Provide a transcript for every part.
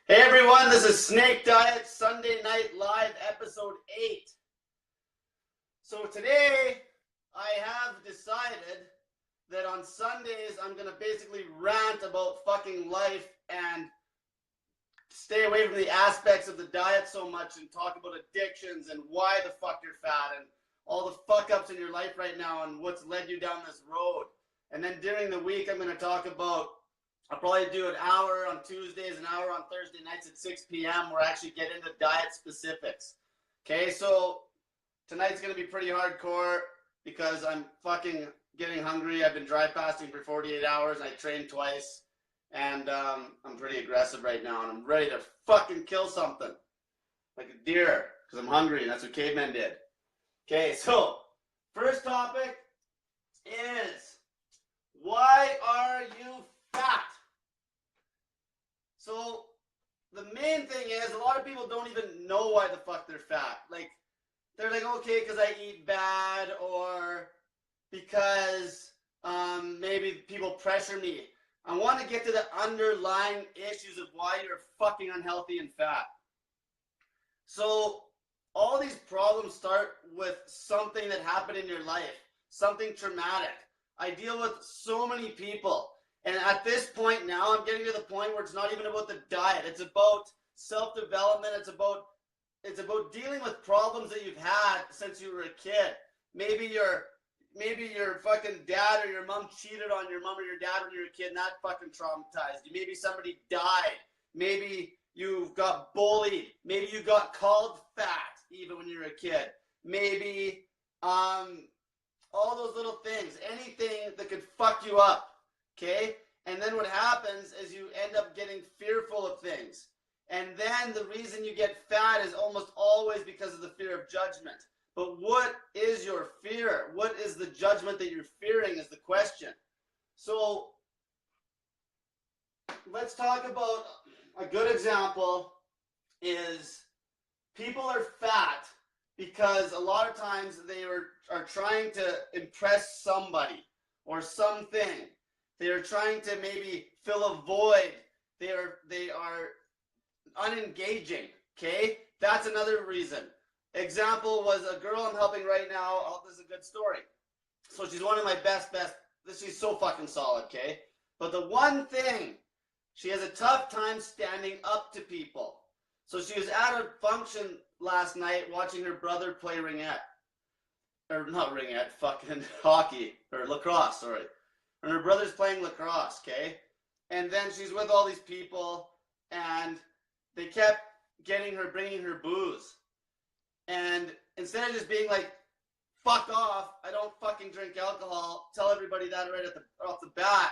Hey everyone, this is Snake Diet Sunday Night Live episode 8. So today I have decided that on Sundays I'm going to basically rant about fucking life and stay away from the aspects of the diet so much and talk about addictions and why the fuck you're fat and all the fuck ups in your life right now and what's led you down this road. And then during the week I'm going to talk about, I'll probably do an hour on Tuesdays, an hour on Thursday nights at 6 p.m. where I actually get into diet specifics. Okay, so tonight's going to be pretty hardcore because I'm fucking getting hungry. I've been dry fasting for 48 hours. I trained twice. And I'm pretty aggressive right now. And I'm ready to fucking kill something. Like a deer. Because I'm hungry and that's what cavemen did. Okay, so first topic is, why are you fat? So the main thing is, a lot of people don't even know why the fuck they're fat. Like, they're like, okay, because I eat bad, or because maybe people pressure me. I want to get to the underlying issues of why you're fucking unhealthy and fat. So all these problems start with something that happened in your life, something traumatic. I deal with so many people. And at this point now, I'm getting to the point where it's not even about the diet. It's about self-development. It's about dealing with problems that you've had since you were a kid. Maybe your fucking dad or your mom cheated on your mom or your dad when you were a kid, and that fucking traumatized you. Maybe somebody died. Maybe you got bullied. Maybe you got called fat even when you were a kid. Maybe all those little things, anything that could fuck you up. Okay? And then what happens is you end up getting fearful of things. And then the reason you get fat is almost always because of the fear of judgment. But what is your fear? What is the judgment that you're fearing is the question. So let's talk about a good example is people are fat because a lot of times they are trying to impress somebody or something. They are trying to maybe fill a void. They are unengaging, okay? That's another reason. Example was a girl I'm helping right now. Oh, this is a good story. So she's one of my best. She's so fucking solid, okay? But the one thing, she has a tough time standing up to people. So she was at a function last night watching her brother play ringette. Or not ringette, fucking hockey. Or lacrosse, sorry. And her brother's playing lacrosse, okay? And then she's with all these people, and they kept bringing her booze. And instead of just being like, fuck off, I don't fucking drink alcohol, tell everybody that right off the bat,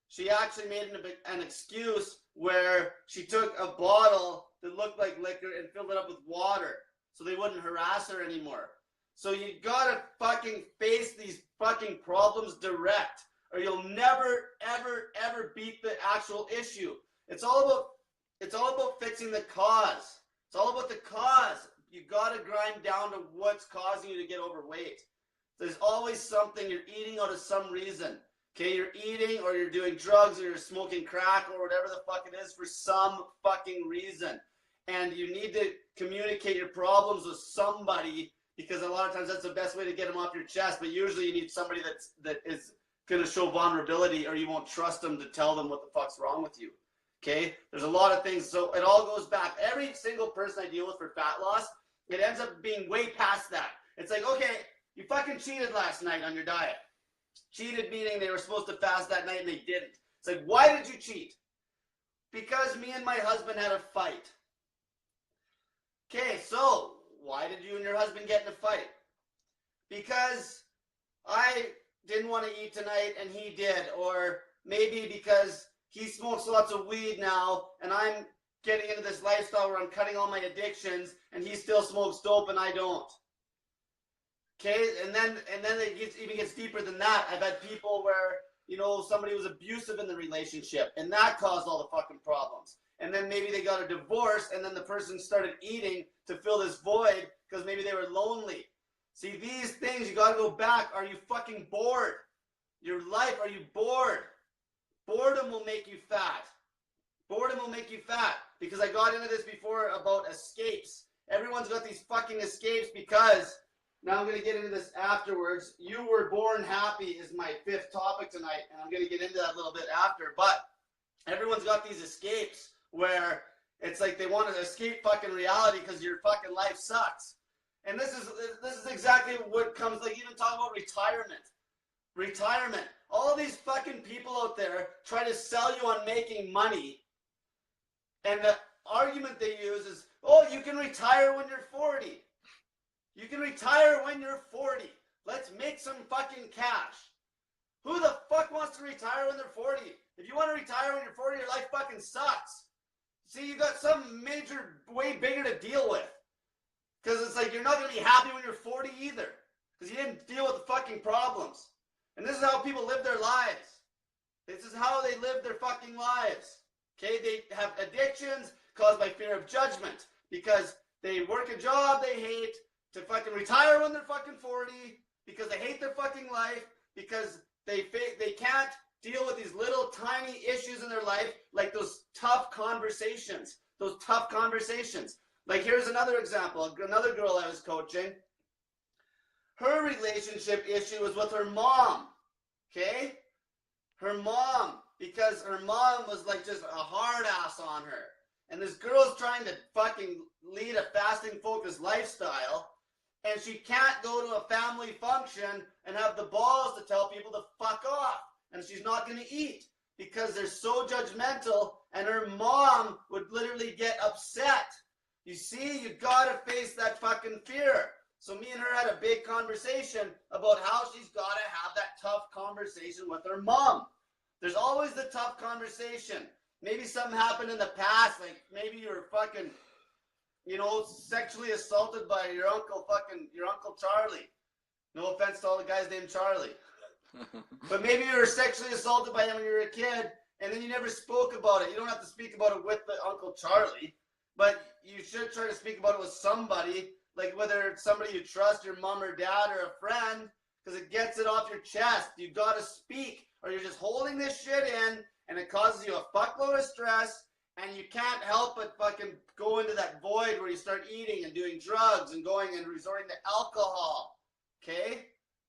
she actually made an excuse where she took a bottle that looked like liquor and filled it up with water so they wouldn't harass her anymore. So you gotta fucking face these fucking problems direct, or you'll never, ever, ever beat the actual issue. It's all about fixing the cause. It's all about the cause. You gotta grind down to what's causing you to get overweight. There's always something. You're eating out of some reason. Okay, you're eating or you're doing drugs or you're smoking crack or whatever the fuck it is for some fucking reason. And you need to communicate your problems with somebody, because a lot of times that's the best way to get them off your chest. But usually you need somebody that is going to show vulnerability, or you won't trust them to tell them what the fuck's wrong with you. Okay? There's a lot of things. So it all goes back. Every single person I deal with for fat loss, it ends up being way past that. It's like, okay, you fucking cheated last night on your diet. Cheated meaning they were supposed to fast that night and they didn't. It's like, why did you cheat? Because me and my husband had a fight. Okay, so why did you and your husband get in a fight? Because I didn't want to eat tonight and he did. Or maybe because he smokes lots of weed now and I'm getting into this lifestyle where I'm cutting all my addictions and he still smokes dope and I don't. Okay, and then it even gets deeper than that. I've had people where, you know, somebody was abusive in the relationship and that caused all the fucking problems. And then maybe they got a divorce and then the person started eating to fill this void because maybe they were lonely. See, these things, you gotta go back. Are you fucking bored? Your life, are you bored? Boredom will make you fat. Boredom will make you fat because I got into this before about escapes. Everyone's got these fucking escapes because, now I'm going to get into this afterwards. You were born happy is my 5th topic tonight, and I'm going to get into that a little bit after. But everyone's got these escapes where it's like they want to escape fucking reality because your fucking life sucks. And this is exactly what comes, like, even talking about retirement. All these fucking people out there try to sell you on making money, and the argument they use is, oh, you can retire when you're 40. You can retire when you're 40. Let's make some fucking cash. Who the fuck wants to retire when they're 40? If you want to retire when you're 40, your life fucking sucks. See, you got some major, way bigger to deal with. Because it's like, you're not going to be happy when you're 40 either. Because you didn't deal with the fucking problems. And this is how people live their lives. This is how they live their fucking lives. Okay, they have addictions caused by fear of judgment. Because they work a job they hate to fucking retire when they're fucking 40. Because they hate their fucking life. Because they can't deal with these little tiny issues in their life, like those tough conversations. Like, here's another example. Another girl I was coaching. Her relationship issue was with her mom. Okay? Her mom. Because her mom was like just a hard ass on her. And this girl's trying to fucking lead a fasting focused lifestyle. And she can't go to a family function and have the balls to tell people to fuck off. And she's not going to eat because they're so judgmental, and her mom would literally get upset. You see, you got to face that fucking fear. So me and her had a big conversation about how she's got to have that tough conversation with her mom. There's always the tough conversation. Maybe something happened in the past, like maybe you were fucking, sexually assaulted by your uncle Charlie. No offense to all the guys named Charlie. But maybe you were sexually assaulted by him when you were a kid, and then you never spoke about it. You don't have to speak about it with the Uncle Charlie, but you should try to speak about it with somebody, like whether it's somebody you trust, your mom or dad or a friend, because it gets it off your chest. You got to speak, or you're just holding this shit in, and it causes you a fuckload of stress, and you can't help but fucking go into that void where you start eating and doing drugs and going and resorting to alcohol. Okay?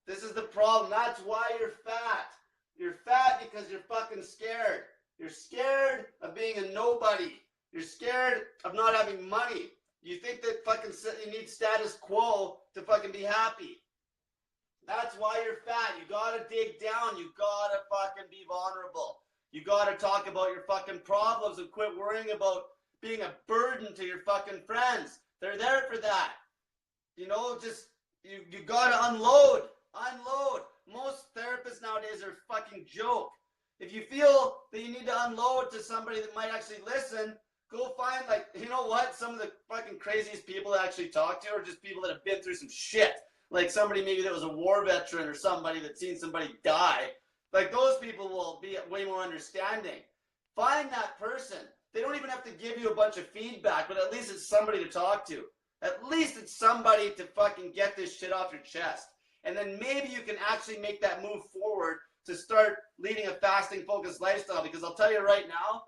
This is the problem. That's why you're fat. You're fat because you're fucking scared. You're scared of being a nobody. You're scared of not having money. You think that fucking you need status quo to fucking be happy. That's why you're fat. You gotta dig down. You gotta fucking be vulnerable. You gotta talk about your fucking problems and quit worrying about being a burden to your fucking friends. They're there for that. You gotta unload. Unload. Most therapists nowadays are a fucking joke. If you feel that you need to unload to somebody that might actually listen, go find, like, you know what? Some of the fucking craziest people to actually talk to are just people that have been through some shit. Like somebody maybe that was a war veteran or somebody that's seen somebody die. Like, those people will be way more understanding. Find that person. They don't even have to give you a bunch of feedback, but at least it's somebody to talk to. At least it's somebody to fucking get this shit off your chest. And then maybe you can actually make that move forward to start leading a fasting-focused lifestyle. Because I'll tell you right now,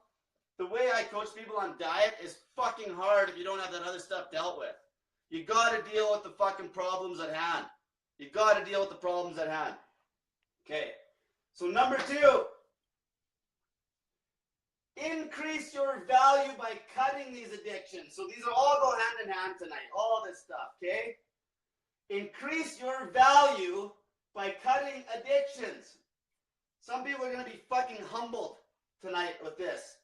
the way I coach people on diet is fucking hard if you don't have that other stuff dealt with. You got to deal with the fucking problems at hand. You got to deal with the problems at hand. Okay. So number 2, increase your value by cutting these addictions. So these are all go hand in hand tonight. All this stuff, okay? Increase your value by cutting addictions. Some people are going to be fucking humbled tonight with this.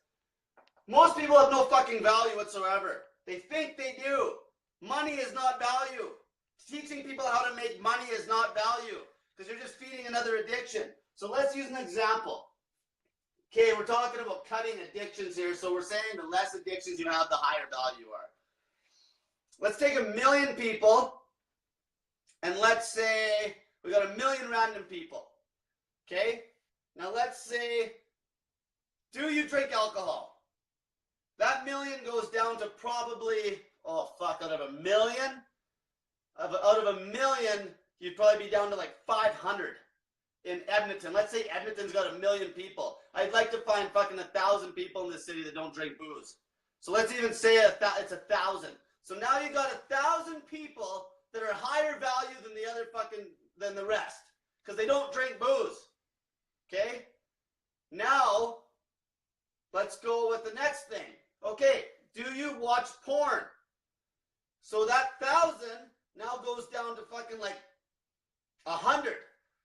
Most people have no fucking value whatsoever. They think they do. Money is not value. Teaching people how to make money is not value, because you're just feeding another addiction. So let's use an example. Okay, we're talking about cutting addictions here. So we're saying the less addictions you have, the higher value you are. Let's take 1 million people. And let's say we got 1 million random people. Okay? Now let's say, do you drink alcohol? That million goes down to probably, out of 1 million? Out of 1 million, you'd probably be down to like 500 in Edmonton. Let's say Edmonton's got 1 million people. I'd like to find fucking 1,000 people in this city that don't drink booze. So let's even say it's 1,000. So now you got 1,000 people that are higher value than the other than the rest, because they don't drink booze. Okay? Now, let's go with the next thing. Okay, do you watch porn? So that 1,000 now goes down to fucking like 100.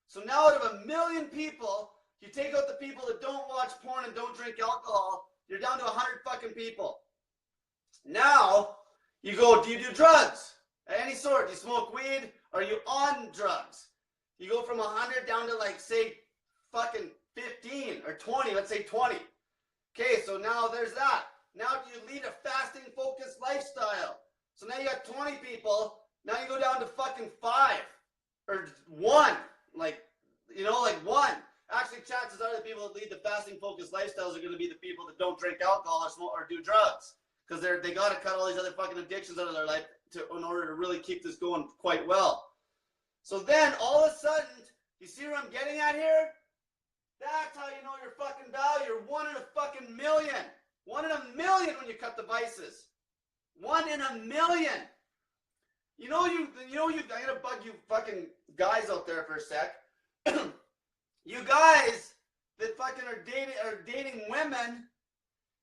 So now out of 1,000,000 people, you take out the people that don't watch porn and don't drink alcohol, you're down to 100 fucking people. Now, you go, do you do drugs? At any sort. Do you smoke weed? Are you on drugs? You go from 100 down to like, say, fucking 15 or 20. Let's say 20. Okay, so now there's that. Now do you lead a fasting focused lifestyle? So now you got 20 people. Now you go down to fucking 5 or 1. Like, you know, like 1. Actually, chances are the people that lead the fasting focused lifestyles are going to be the people that don't drink alcohol or smoke or do drugs, because they got to cut all these other fucking addictions out of their life in order to really keep this going quite well. So then all of a sudden, you see what I'm getting at here? That's how you know your fucking value. You're 1 in a fucking million. 1 in a million when you cut the vices. 1 in a million. I'm gonna bug you fucking guys out there for a sec. You guys that fucking are dating women,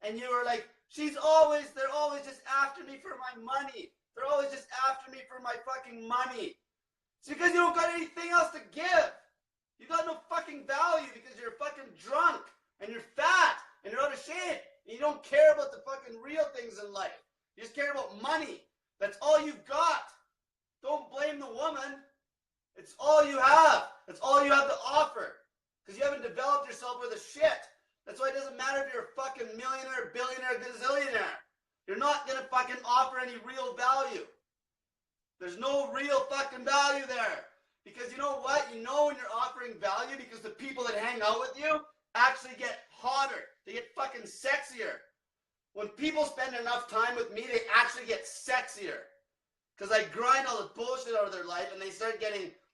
and you are like, they're always just after me for my money. They're always just after me for my fucking money. It's because you don't got anything else to give. You got no fucking value because you're fucking drunk and you're fat and you're out of shape and you don't care about the fucking real things in life. You just care about money. That's all you've got. Don't blame the woman. It's all you have. That's all you have to offer, because you haven't developed yourself with a shit. That's why it doesn't matter if you're a fucking millionaire, billionaire, gazillionaire. You're not going to fucking offer any real value. There's no real fucking value there. Because you know what? You know when you're offering value, because the people that hang out with you actually get hotter. They get fucking sexier. When people spend enough time with me, they actually get sexier. Because I grind all the bullshit out of their life and they start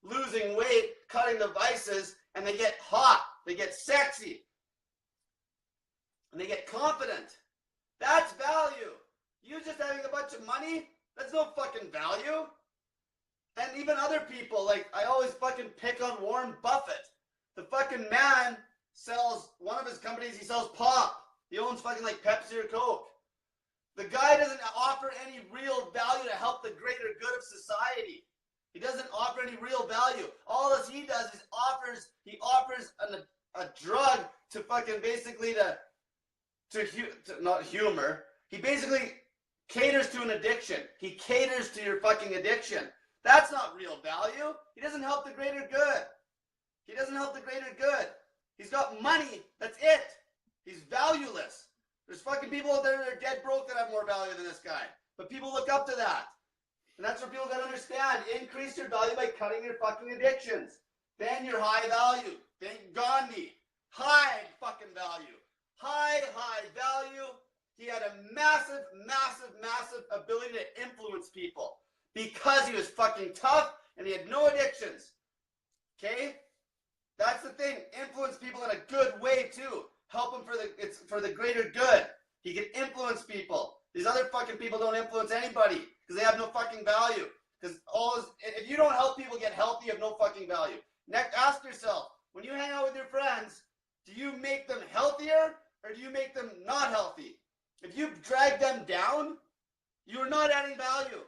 losing weight, cutting the vices, and they get hot. They get sexy. And they get confident. That's value. You just having a bunch of money, that's no fucking value. And even other people, like, I always fucking pick on Warren Buffett. The fucking man sells, one of his companies, he sells pop. He owns fucking like Pepsi or Coke. The guy doesn't offer any real value to help the greater good of society. He doesn't offer any real value. All he does is he offers a drug to fucking basically to not humor. He basically caters to an addiction. He caters to your fucking addiction. That's not real value. He doesn't help the greater good. He doesn't help the greater good. He's got money. That's it. He's valueless. There's fucking people out there that are dead broke that have more value than this guy. But people look up to that. And that's what people gotta understand. Increase your value by cutting your fucking addictions. Then you're high value. Think Gandhi. High fucking value. High value. He had a massive ability to influence people because he was fucking tough and he had no addictions. Okay? That's the thing. Influence people in a good way too. Help them for the greater good. He can influence people. These other fucking people don't influence anybody because they have no fucking value. Because if you don't help people get healthy, you have no fucking value. Next, ask yourself, when you hang out with your friends, do you make them healthier or do you make them not healthy? If you drag them down, you're not adding value.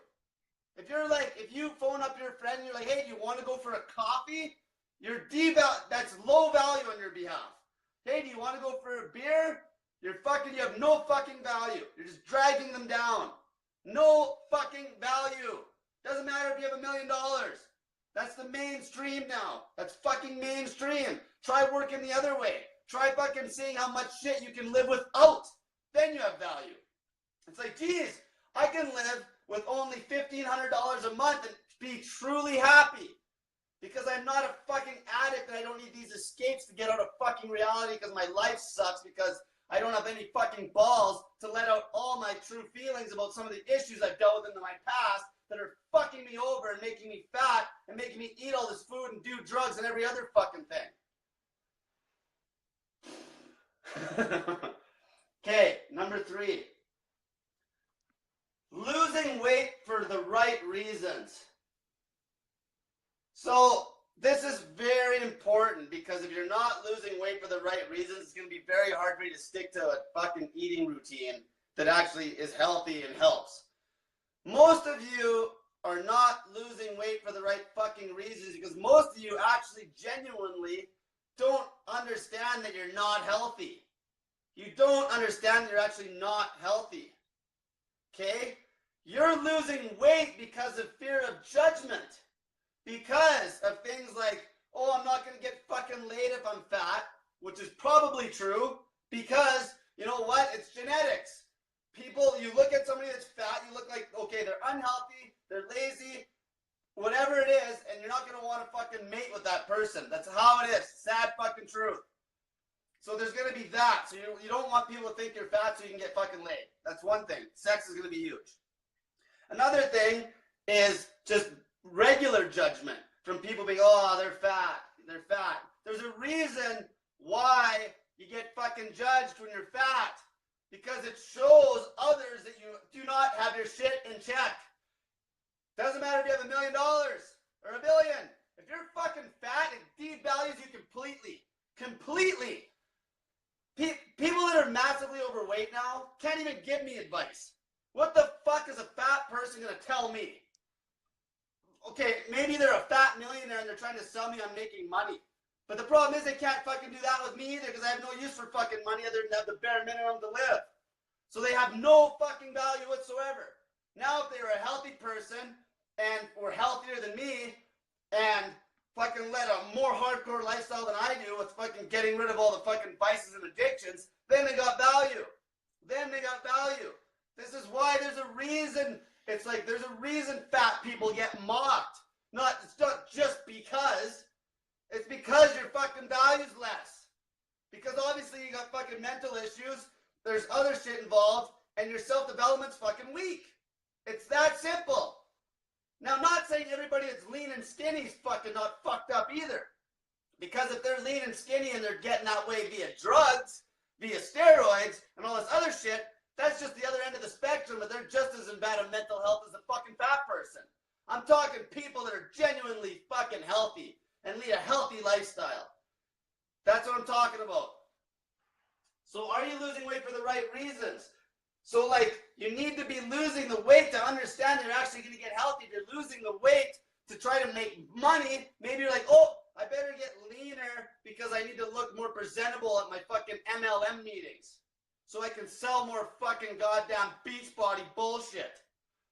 If you phone up your friend and you're like, hey, do you want to go for a coffee? That's low value on your behalf. Hey, do you want to go for a beer? You have no fucking value. You're just dragging them down. No fucking value. Doesn't matter if you have $1 million. That's the mainstream now. That's fucking mainstream. Try working the other way. Try fucking seeing how much shit you can live without. Then you have value. It's like, geez, I can live with only $1,500 a month and be truly happy. Because I'm not a fucking addict and I don't need these escapes to get out of fucking reality because my life sucks because I don't have any fucking balls to let out all my true feelings about some of the issues I've dealt with in my past that are fucking me over and making me fat and making me eat all this food and do drugs and every other fucking thing. Okay, number 3. losing weight for the right reasons. So this is very important, because if you're not losing weight for the right reasons, it's going to be very hard for you to stick to a fucking eating routine that actually is healthy and helps. Most of you are not losing weight for the right fucking reasons because most of you actually genuinely don't understand that you're not healthy. You don't understand that you're actually not healthy. Okay? You're losing weight because of fear of judgment. Because of things like, oh, I'm not going to get fucking laid if I'm fat, which is probably true, because, you know what, it's genetics. People, you look at somebody that's fat, you look like, okay, they're unhealthy, they're lazy, whatever it is, and you're not going to want to fucking mate with that person. That's how it is. Sad fucking truth. So there's going to be that. So you don't want people to think you're fat so you can get fucking laid. That's one thing. Sex is going to be huge. Another thing is just regular judgment from people being, oh, they're fat. They're fat. There's a reason why you get fucking judged when you're fat. Because it shows others that you do not have your shit in check. Doesn't matter if you have $1 million or $1 billion. If you're fucking fat, it devalues you completely. Completely. People that are massively overweight now can't even give me advice. What the fuck is a fat person going to tell me? Okay, maybe they're a fat millionaire and they're trying to sell me on making money. But the problem is they can't fucking do that with me either, because I have no use for fucking money other than have the bare minimum to live. So they have no fucking value whatsoever. Now if they were a healthy person and were healthier than me and fucking led a more hardcore lifestyle than I do with fucking getting rid of all the fucking vices and addictions, then they got value. Then they got value. This is why there's a reason. It's like there's a reason fat people get mocked. It's not just because. It's because your fucking value's less. Because obviously you got fucking mental issues, there's other shit involved, and your self-development's fucking weak. It's that simple. Now, I'm not saying everybody that's lean and skinny is fucking not fucked up either. Because if they're lean and skinny and they're getting that way via drugs, via steroids, and all this other shit, that's just the other end of the spectrum, but they're just as in bad of mental health as a fucking fat person. I'm talking people that are genuinely fucking healthy and lead a healthy lifestyle. That's what I'm talking about. So are you losing weight for the right reasons? So like, you need to be losing the weight to understand you're actually going to get healthy. If you're losing the weight to try to make money, maybe you're like, oh, I better get leaner because I need to look more presentable at my fucking MLM meetings. So I can sell more fucking goddamn Beachbody bullshit.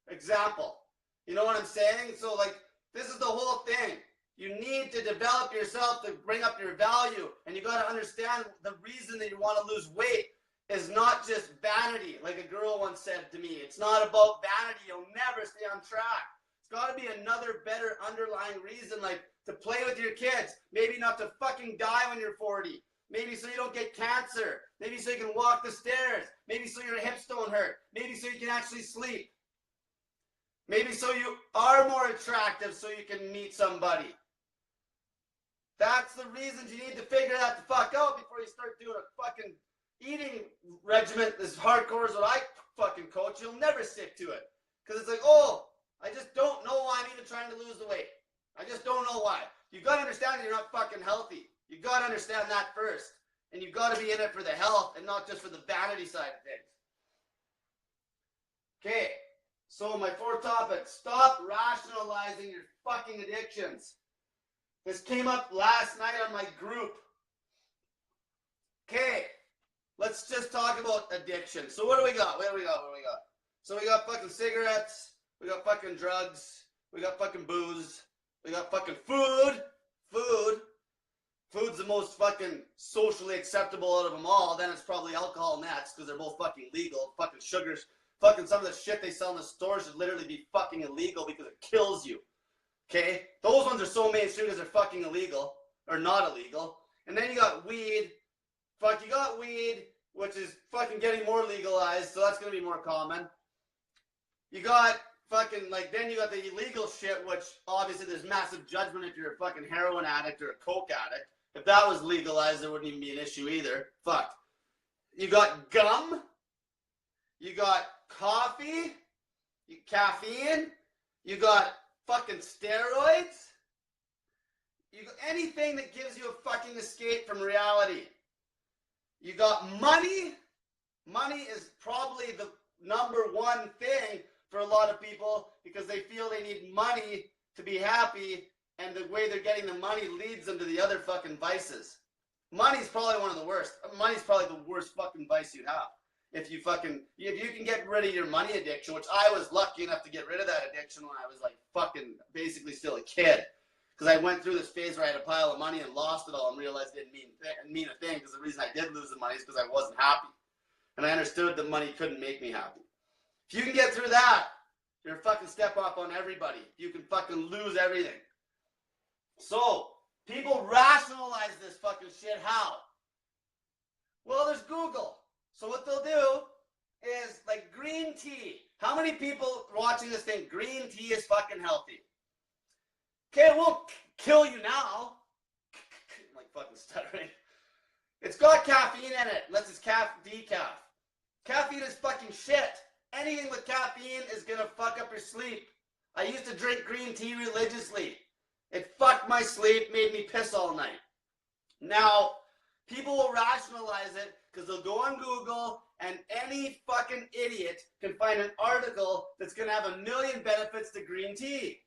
Example. You know what I'm saying? So like, this is the whole thing. You need to develop yourself to bring up your value. And you got to understand the reason that you want to lose weight is not just vanity. Like a girl once said to me, it's not about vanity. You'll never stay on track. It's got to be another better underlying reason, like to play with your kids. Maybe not to fucking die when you're 40. Maybe so you don't get cancer. Maybe so you can walk the stairs. Maybe so your hips don't hurt. Maybe so you can actually sleep. Maybe so you are more attractive so you can meet somebody. That's the reasons you need to figure that the fuck out before you start doing a fucking eating regimen as hardcore as what I fucking coach. You'll never stick to it. Because it's like, oh, I just don't know why I'm even trying to lose the weight. I just don't know why. You got to understand that you're not fucking healthy. You got to understand that first. And you got to be in it for the health and not just for the vanity side of things. Okay. So my fourth topic, stop rationalizing your fucking addictions. This came up last night on my group. Okay, let's just talk about addiction. So what do we got? What do we got? So we got fucking cigarettes, we got fucking drugs, we got fucking booze, we got fucking food. Food's the most fucking socially acceptable out of them all. Then it's probably alcohol next because they're both fucking legal. Fucking sugars. Fucking some of the shit they sell in the stores should literally be fucking illegal because it kills you. Okay? Those ones are so mainstream because they're fucking illegal. Or not illegal. And then you got weed. Fuck, you got weed, which is fucking getting more legalized, so that's going to be more common. You got fucking, like, then you got the illegal shit, which obviously there's massive judgment if you're a fucking heroin addict or a coke addict. If that was legalized, there wouldn't even be an issue either. Fuck. You got gum. You got coffee. caffeine, you got fucking steroids, you got anything that gives you a fucking escape from reality. You got money. Money is probably the number one thing for a lot of people because they feel they need money to be happy, and the way they're getting the money leads them to the other fucking vices. Money's probably one of the worst. Money's probably the worst fucking vice you'd have. If you can get rid of your money addiction, which I was lucky enough to get rid of that addiction when I was like fucking basically still a kid. Because I went through this phase where I had a pile of money and lost it all and realized it didn't mean a thing, because the reason I did lose the money is because I wasn't happy. And I understood that money couldn't make me happy. If you can get through that, you're a fucking step up on everybody. You can fucking lose everything. So, people rationalize this fucking shit. How? Well, there's Google. So what they'll do is, like, green tea. How many people watching this think green tea is fucking healthy? Okay, it won't kill you now. I'm like fucking stuttering. It's got caffeine in it, unless it's decaf. Caffeine is fucking shit. Anything with caffeine is gonna fuck up your sleep. I used to drink green tea religiously. It fucked my sleep, made me piss all night. Now, people will rationalize it because they'll go on Google and any fucking idiot can find an article that's gonna have 1 million benefits to green tea.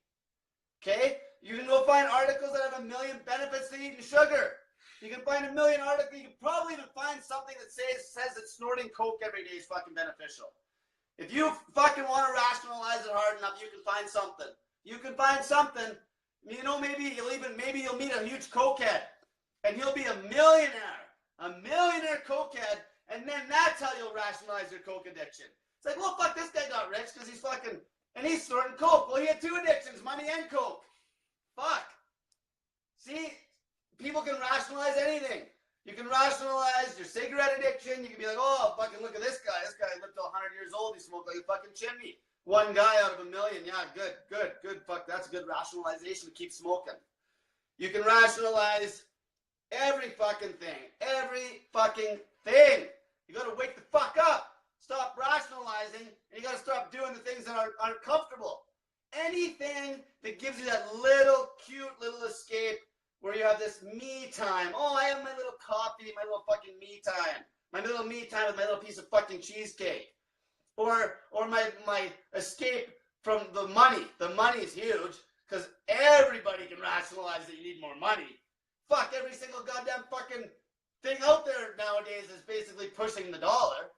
Okay? You can go find articles that have 1 million benefits to eating sugar. You can find 1 million articles. You can probably even find something that says that snorting Coke every day is fucking beneficial. If you fucking want to rationalize it hard enough, you can find something. You can find something. You know, maybe you'll meet a huge cokehead, and he'll be a millionaire cokehead, and then that's how you'll rationalize your coke addiction. It's like, well, fuck, this guy got rich because he's fucking, and he's snorting coke. Well, he had 2 addictions, money and coke. Fuck. See, people can rationalize anything. You can rationalize your cigarette addiction. You can be like, oh, fucking look at this guy. This guy lived till 100 years old. He smoked like a fucking chimney. 1 guy out of 1 million. Yeah, good. Fuck, that's a good rationalization to keep smoking. You can rationalize every fucking thing. Every fucking thing. You gotta wake the fuck up. Stop rationalizing, and you gotta stop doing the things that aren't comfortable. Anything that gives you that little cute little escape where you have this me time. Oh, I have my little coffee, my little fucking me time. My little me time with my little piece of fucking cheesecake. Or my escape from the money. The money's huge because everybody can rationalize that you need more money. Fuck, every single goddamn fucking thing out there nowadays is basically pushing the dollar.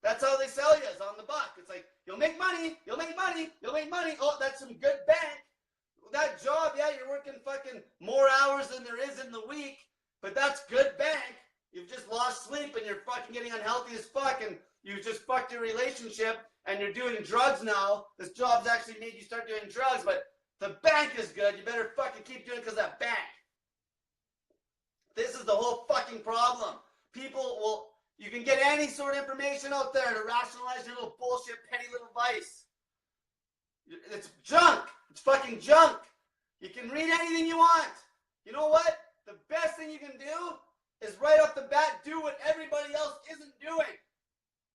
That's how they sell you, is on the buck. It's like, you'll make money. Oh, that's some good bank. That job, yeah, you're working fucking more hours than there is in the week, but that's good bank. You've just lost sleep and you're fucking getting unhealthy as fuck, and you've just fucked your relationship and you're doing drugs now. This job's actually made you start doing drugs, but the bank is good. You better fucking keep doing it because of that bank. This is the whole fucking problem. You can get any sort of information out there to rationalize your little bullshit, petty little vice. It's junk. It's fucking junk. You can read anything you want. You know what? The best thing you can do is right off the bat do what everybody else isn't doing.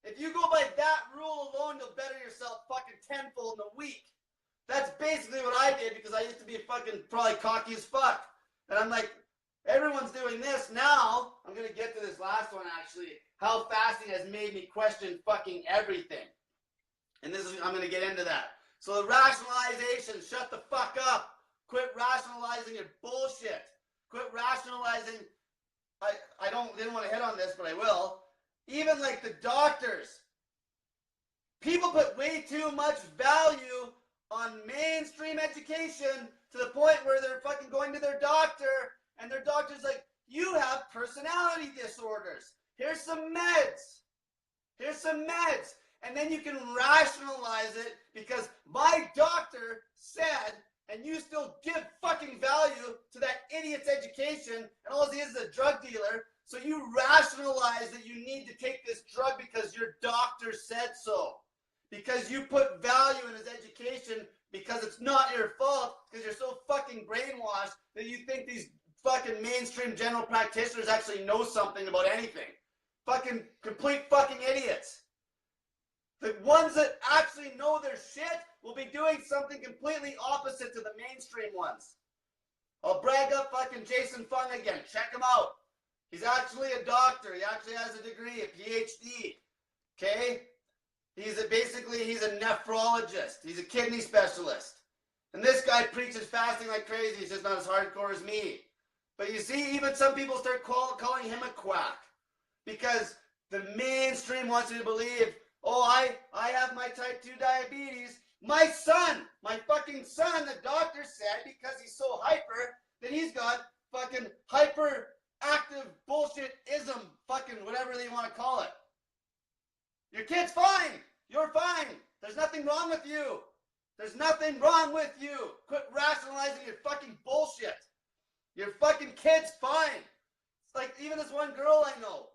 If you go by that rule alone, you'll better yourself fucking tenfold in a week. That's basically what I did because I used to be fucking probably cocky as fuck. And I'm like, everyone's doing this now. I'm going to get to this last one actually. How fasting has made me question fucking everything. And I'm going to get into that. So the rationalization, shut the fuck up. Quit rationalizing your bullshit. Quit rationalizing. I didn't want to hit on this, but I will. Even like the doctors. People put way too much value on mainstream education to the point where they're fucking going to their doctor and their doctor's like, you have personality disorders. Here's some meds. And then you can rationalize it because my doctor said, and you still give fucking value to that idiot's education, and all he is a drug dealer, so you rationalize that you need to take this drug because your doctor said so. Because you put value in his education because it's not your fault, because you're so fucking brainwashed that you think these fucking mainstream general practitioners actually know something about anything. Fucking complete fucking idiots. The ones that actually know their shit will be doing something completely opposite to the mainstream ones. I'll brag up fucking Jason Fung again. Check him out. He's actually a doctor. He actually has a degree, a PhD. Okay? He's a nephrologist. He's a kidney specialist. And this guy preaches fasting like crazy. He's just not as hardcore as me. But you see, even some people start calling him a quack. Because the mainstream wants you to believe, oh, I have my type 2 diabetes. My son, my fucking son, the doctor said, because he's so hyper, that he's got fucking hyperactive bullshit-ism, fucking whatever they want to call it. Your kid's fine. You're fine. There's nothing wrong with you. There's nothing wrong with you. Quit rationalizing your fucking bullshit. Your fucking kid's fine. It's like even this one girl I know.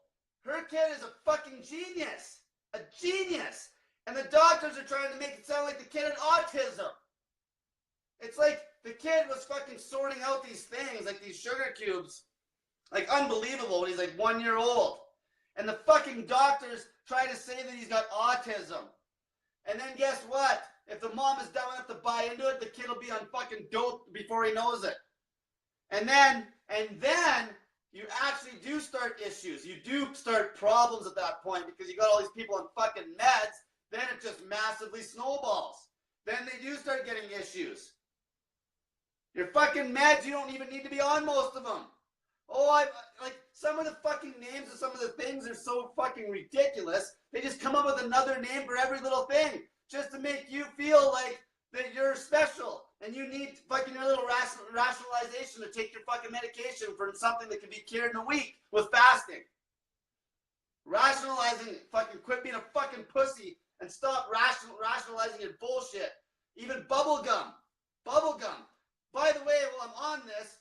Her kid is a fucking genius. A genius. And the doctors are trying to make it sound like the kid had autism. It's like the kid was fucking sorting out these things, like these sugar cubes. Like unbelievable when he's like 1 year old. And the fucking doctors try to say that he's got autism. And then guess what? If the mom is dumb enough to buy into it, the kid will be on fucking dope before he knows it. And then you actually do start issues. You do start problems at that point because you got all these people on fucking meds. Then it just massively snowballs. Then they do start getting issues. Your fucking meds, you don't even need to be on most of them. Oh, like some of the fucking names of some of the things are so fucking ridiculous. They just come up with another name for every little thing just to make you feel like that you're special and you need fucking your little rationalization to take your fucking medication for something that can be cured in a week with fasting. Rationalizing, fucking quit being a fucking pussy and stop rationalizing your bullshit. Even bubblegum. By the way, while I'm on this,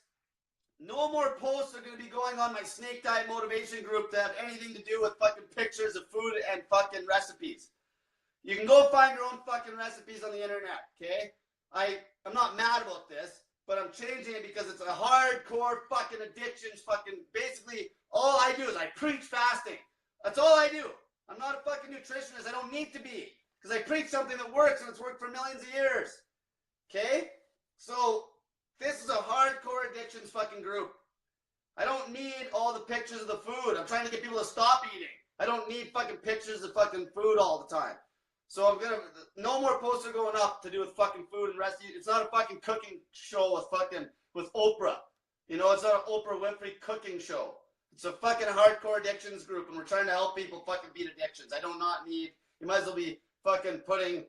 no more posts are going to be going on my snake diet motivation group that have anything to do with fucking pictures of food and fucking recipes. You can go find your own fucking recipes on the internet, okay? I'm not mad about this, but I'm changing it because it's a hardcore fucking addiction. Fucking basically, all I do is I preach fasting. That's all I do. I'm not a fucking nutritionist. I don't need to be because I preach something that works and it's worked for millions of years, okay? So this is a hardcore addictions fucking group. I don't need all the pictures of the food. I'm trying to get people to stop eating. I don't need fucking pictures of fucking food all the time. So no more posts are going up to do with fucking food and recipes. It's not a fucking cooking show with Oprah. You know, it's not an Oprah Winfrey cooking show. It's a fucking hardcore addictions group, and we're trying to help people fucking beat addictions. I do not need, you might as well be fucking putting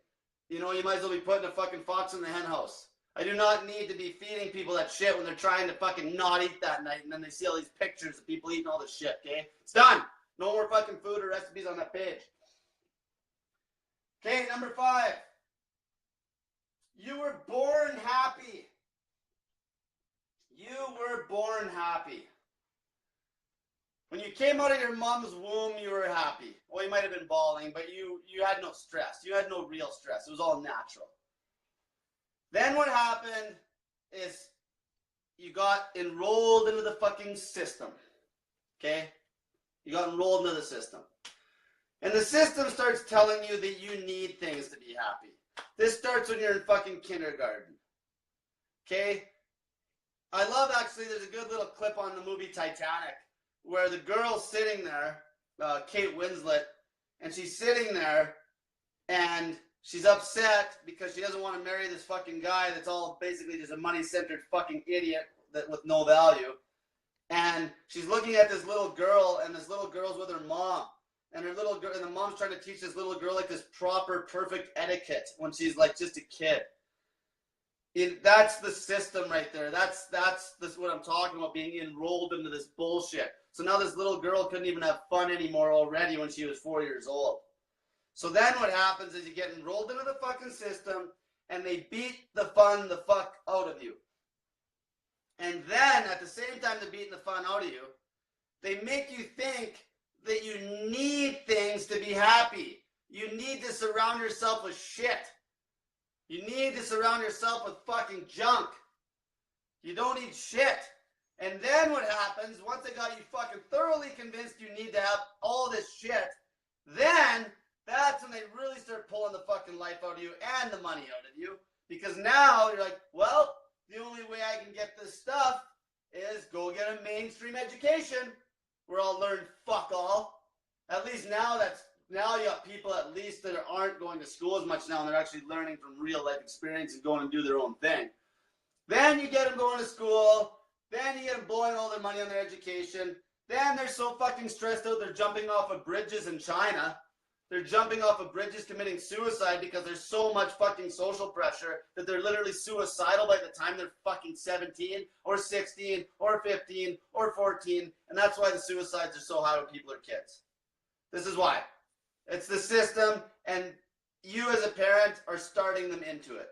a fucking fox in the hen house. I do not need to be feeding people that shit when they're trying to fucking not eat that night, and then they see all these pictures of people eating all this shit, okay? It's done. No more fucking food or recipes on that page. Okay, number 5. You were born happy. You were born happy. When you came out of your mom's womb, you were happy. Well, you might have been bawling, but you had no stress. You had no real stress. It was all natural. Then what happened is you got enrolled into the fucking system. Okay? You got enrolled into the system. And the system starts telling you that you need things to be happy. This starts when you're in fucking kindergarten. Okay? I love, actually, there's a good little clip on the movie Titanic where the girl's sitting there, Kate Winslet, and she's sitting there and she's upset because she doesn't want to marry this fucking guy that's all basically just a money-centered fucking idiot with no value. And she's looking at this little girl, and this little girl's with her mom. And her little girl, and the mom's trying to teach this little girl like this proper, perfect etiquette when she's like just a kid. That's the system right there. That's what I'm talking about, being enrolled into this bullshit. So now this little girl couldn't even have fun anymore already when she was 4 years old. So then what happens is you get enrolled into the fucking system, and they beat the fun the fuck out of you. And then at the same time they're beating the fun out of you, they make you think that you need things to be happy. You need to surround yourself with shit. You need to surround yourself with fucking junk. You don't need shit. And then what happens, once they got you fucking thoroughly convinced you need to have all this shit, then that's when they really start pulling the fucking life out of you and the money out of you. Because now you're like, well, the only way I can get this stuff is go get a mainstream education where I'll learn fuck all. At least now you got people at least that aren't going to school as much now, and they're actually learning from real life experience and going and do their own thing. Then you get them going to school. Then you get them blowing all their money on their education. Then they're so fucking stressed out, they're jumping off of bridges in China. They're jumping off of bridges committing suicide because there's so much fucking social pressure that they're literally suicidal by the time they're fucking 17 or 16 or 15 or 14. And that's why the suicides are so high when people are kids. This is why. It's the system, and you as a parent are starting them into it.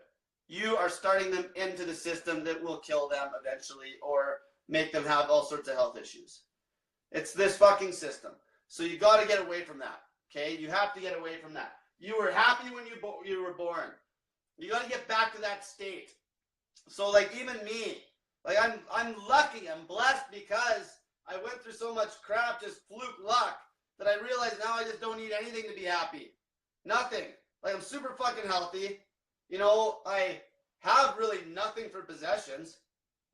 You are starting them into the system that will kill them eventually or make them have all sorts of health issues. It's this fucking system. So you got to get away from that. Okay? You have to get away from that. You were happy when you were born. You got to get back to that state. So like even me, like I'm lucky, I'm blessed because I went through so much crap, just fluke luck, that I realize now I just don't need anything to be happy. Nothing. Like I'm super fucking healthy. You know, I have really nothing for possessions.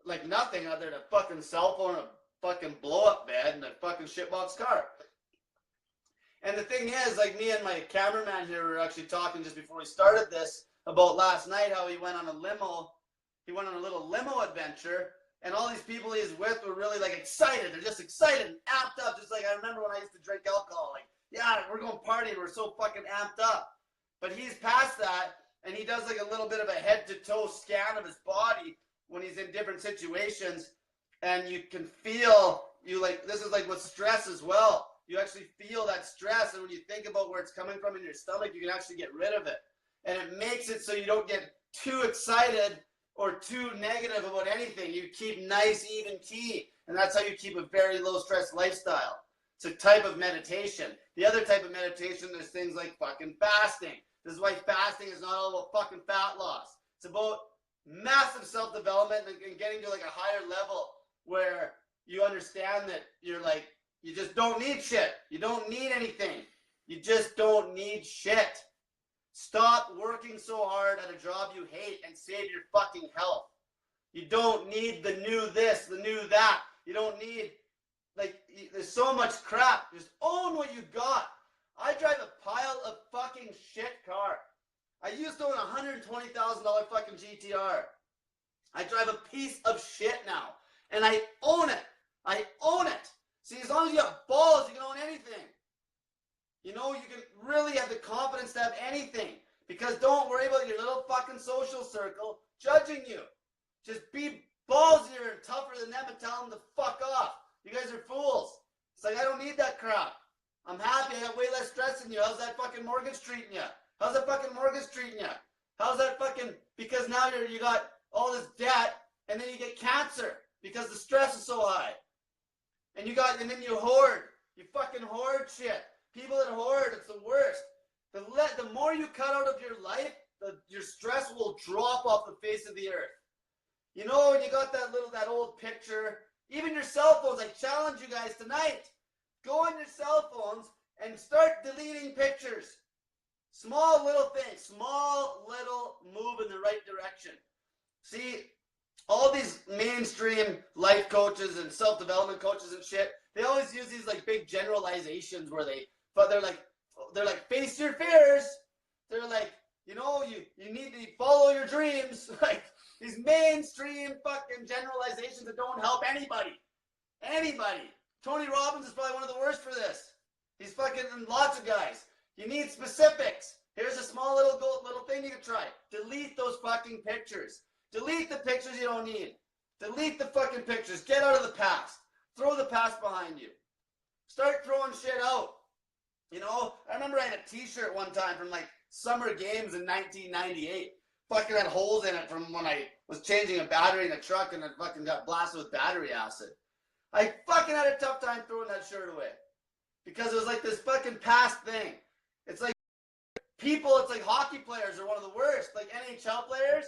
Like nothing other than a fucking cell phone, a fucking blow-up bed, and a fucking shitbox car. And the thing is, like me and my cameraman here were actually talking just before we started this about last night how he went on a limo. He went on a little limo adventure, and all these people he's with were really like excited. They're just excited and amped up. Just like I remember when I used to drink alcohol. Like, yeah, we're going party. We're so fucking amped up. But he's past that, and he does like a little bit of a head-to-toe scan of his body when he's in different situations, and you can feel, this is like with stress as well. You actually feel that stress, and when you think about where it's coming from in your stomach, you can actually get rid of it. And it makes it so you don't get too excited or too negative about anything. You keep nice, even key, and that's how you keep a very low-stress lifestyle. It's a type of meditation. The other type of meditation, there's things like fucking fasting. This is why fasting is not all about fucking fat loss. It's about massive self-development and getting to like a higher level where you understand that you're like, you just don't need shit. You don't need anything. You just don't need shit. Stop working so hard at a job you hate and save your fucking health. You don't need the new this, the new that. You don't need, like, there's so much crap. Just own what you got. I drive a pile of fucking shit car. I used to own a $120,000 fucking GTR. I drive a piece of shit now. And I own it. I own it. See, as long as you have balls, you can own anything. You know, you can really have the confidence to have anything. Because don't worry about your little fucking social circle judging you. Just be ballsier and tougher than them and tell them to fuck off. You guys are fools. It's like, I don't need that crap. I'm happy. I have way less stress than you. How's that fucking mortgage treating you? How's that fucking mortgage treating you? How's that fucking, because now you got all this debt and then you get cancer because the stress is so high. And then you hoard. You fucking hoard shit. People that hoard, it's the worst. The more you cut out of your life, your stress will drop off the face of the earth. You know, when you got that old picture, even your cell phones, I challenge you guys tonight. Go on your cell phones and start deleting pictures. Small little things, small little move in the right direction. See, all these mainstream life coaches and self-development coaches and shit, they always use these like big generalizations where they're like face your fears. They're like, you know, you need to follow your dreams. Like these mainstream fucking generalizations that don't help anybody. Anybody. Tony Robbins is probably one of the worst for this. He's fucking lots of guys. You need specifics. Here's a small little thing you can try. Delete those fucking pictures. Delete the pictures you don't need. Delete the fucking pictures. Get out of the past. Throw the past behind you. Start throwing shit out. You know, I remember I had a t-shirt one time from like summer games in 1998. Fucking had holes in it from when I was changing a battery in a truck and it fucking got blasted with battery acid. I fucking had a tough time throwing that shirt away. Because it was like this fucking past thing. It's like it's like hockey players are one of the worst. Like NHL players,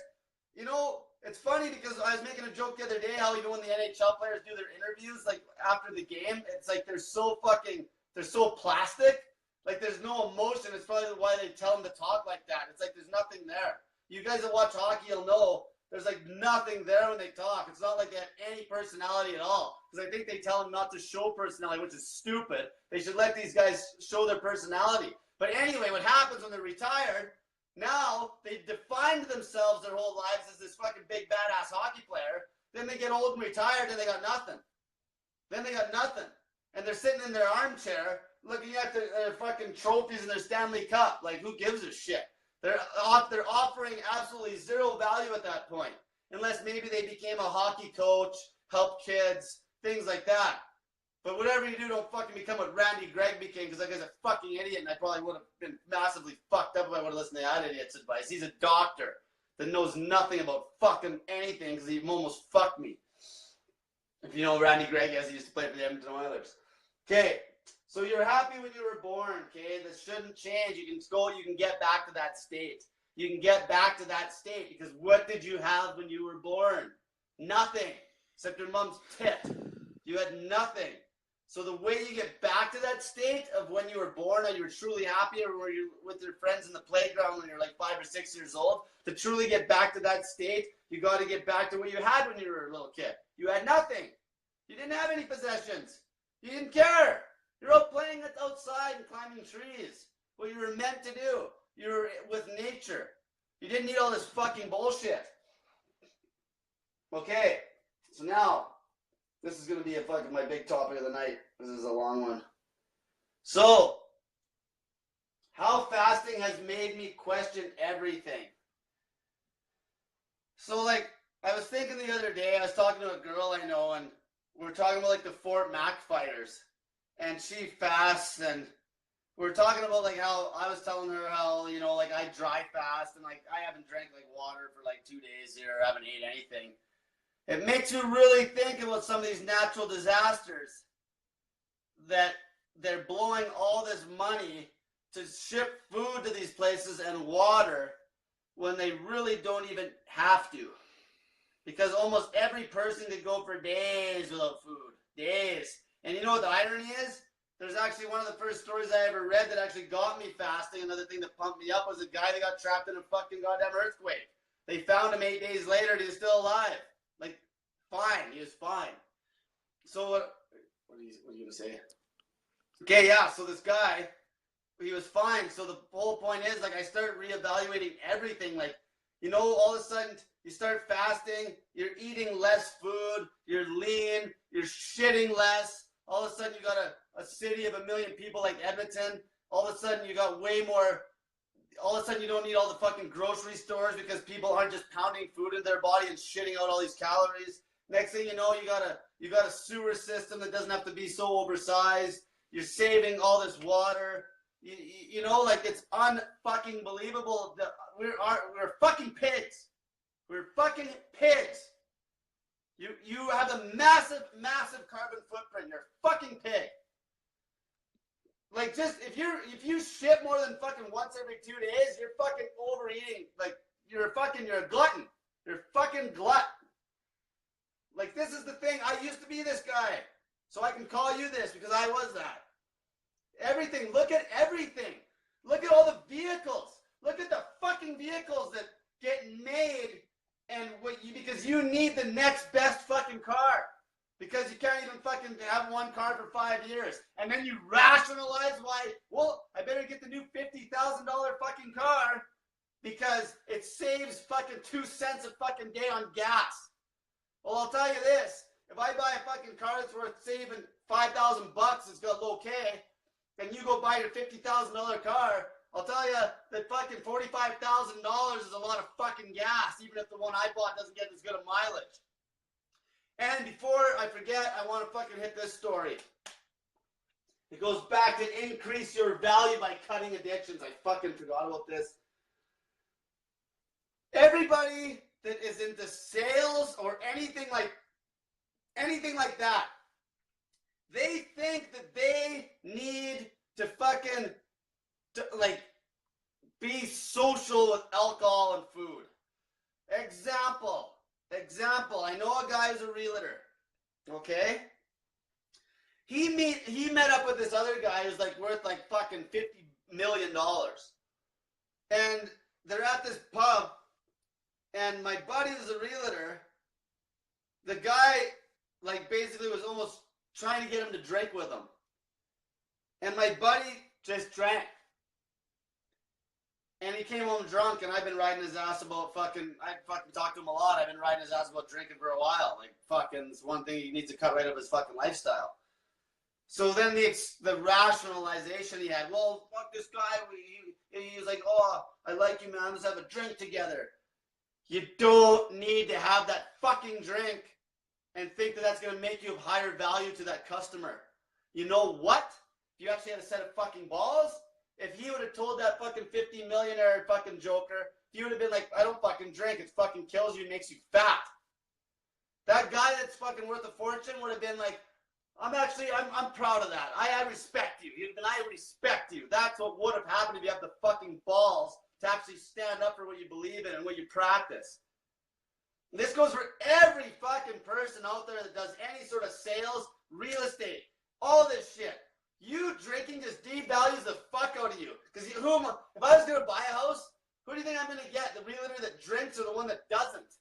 you know, it's funny because I was making a joke the other day how even when the NHL players do their interviews, like after the game, it's like they're so plastic. Like there's no emotion. It's probably why they tell them to talk like that. It's like there's nothing there. You guys that watch hockey, you'll know there's like nothing there when they talk. It's not like they have any personality at all. Because I think they tell them not to show personality, which is stupid. They should let these guys show their personality. But anyway, what happens when they're retired, now they've defined themselves their whole lives as this fucking big badass hockey player. Then they get old and retired and they got nothing. Then they got nothing. And they're sitting in their armchair looking at their fucking trophies and their Stanley Cup. Like, who gives a shit? They're offering absolutely zero value at that point. Unless maybe they became a hockey coach, help kids, things like that. But whatever you do, don't fucking become what Randy Gregg became, because that guy's a fucking idiot, and I probably would have been massively fucked up if I would have listened to that idiot's advice. He's a doctor that knows nothing about fucking anything, because he almost fucked me. If you know Randy Gregg, as he used to play for the Edmonton Oilers. Okay, so you're happy when you were born, okay? This shouldn't change. You can get back to that state. You can get back to that state, because what did you have when you were born? Nothing, except your mom's tit. You had nothing. So the way you get back to that state of when you were born and you were truly happy, or were you with your friends in the playground when you're like 5 or 6 years old, to truly get back to that state, you got to get back to what you had when you were a little kid. You had nothing. You didn't have any possessions. You didn't care. You're out playing outside and climbing trees. What you were meant to do. You were with nature. You didn't need all this fucking bullshit. Okay, so now, this is going to be my big topic of the night. This is a long one. So, how fasting has made me question everything. So, like, I was thinking the other day, I was talking to a girl I know, and we were talking about, like, the Fort Mac fighters. And she fasts, and we were talking about, like, how I was telling her how, you know, like, I dry fast, and, like, I haven't drank, like, water for, like, 2 days here. I haven't ate anything. It makes you really think about some of these natural disasters that they're blowing all this money to ship food to these places and water when they really don't even have to. Because almost every person could go for days without food. Days. And you know what the irony is? There's actually one of the first stories I ever read that actually got me fasting. Another thing that pumped me up was a guy that got trapped in a fucking goddamn earthquake. They found him 8 days later and he was still alive. Like, fine. He was fine. So what are you going to say? Okay, yeah, so this guy, he was fine. So the whole point is, like, I started reevaluating everything. Like, you know, all of a sudden, you start fasting, you're eating less food, you're lean, you're shitting less. All of a sudden, you got a city of 1 million people like Edmonton. All of a sudden, you got way more. All of a sudden, you don't need all the fucking grocery stores because people aren't just pounding food in their body and shitting out all these calories. Next thing you know, you got a sewer system that doesn't have to be so oversized. You're saving all this water. You know, like, it's unfucking believable that we're fucking pigs. We're fucking pigs. You have a massive, massive carbon footprint. You're a fucking pig. Like, just if you shit more than fucking once every 2 days, you're fucking overeating. Like, you're a glutton. You're a fucking glut. Like, this is the thing. I used to be this guy. So I can call you this because I was that. Everything. Look at everything. Look at all the vehicles. Look at the fucking vehicles that get made because you need the next best fucking car. Because you can't even fucking have one car for 5 years. And then you rationalize why, well, I better get the new $50,000 fucking car because it saves fucking 2 cents a fucking day on gas. Well, I'll tell you this. If I buy a fucking car that's worth saving $5,000, it's got low K, and you go buy your $50,000 car, I'll tell you that fucking $45,000 is a lot of fucking gas, even if the one I bought doesn't get as good a mileage. And before I forget, I want to fucking hit this story. It goes back to increase your value by cutting addictions. I fucking forgot about this. Everybody that is into sales or anything like that, they think that they need to fucking be social with alcohol and food. Example. I know a guy who's a realtor. Okay? He met up with this other guy who's like worth like fucking $50 million. And they're at this pub, and my buddy is a realtor. The guy like basically was almost trying to get him to drink with him. And my buddy just drank. And he came home drunk, and I've been riding his ass about I fucking talked to him a lot. I've been riding his ass about drinking for a while. Like, fucking, it's one thing he needs to cut right out of his fucking lifestyle. So then the rationalization he had, well, fuck this guy. He was like, oh, I like you, man. Let's have a drink together. You don't need to have that fucking drink and think that that's going to make you of higher value to that customer. You know what? If you actually had a set of fucking balls, if he would have told that fucking 50 millionaire fucking joker, he would have been like, I don't fucking drink. It fucking kills you and makes you fat. That guy that's fucking worth a fortune would have been like, I'm proud of that. I respect you. And I respect you. That's what would have happened if you have the fucking balls to actually stand up for what you believe in and what you practice. And this goes for every fucking person out there that does any sort of sales, real estate, all this shit. You drinking just devalues the fuck out of you. Because if I was going to buy a house, who do you think I'm going to get? The realtor that drinks or the one that doesn't?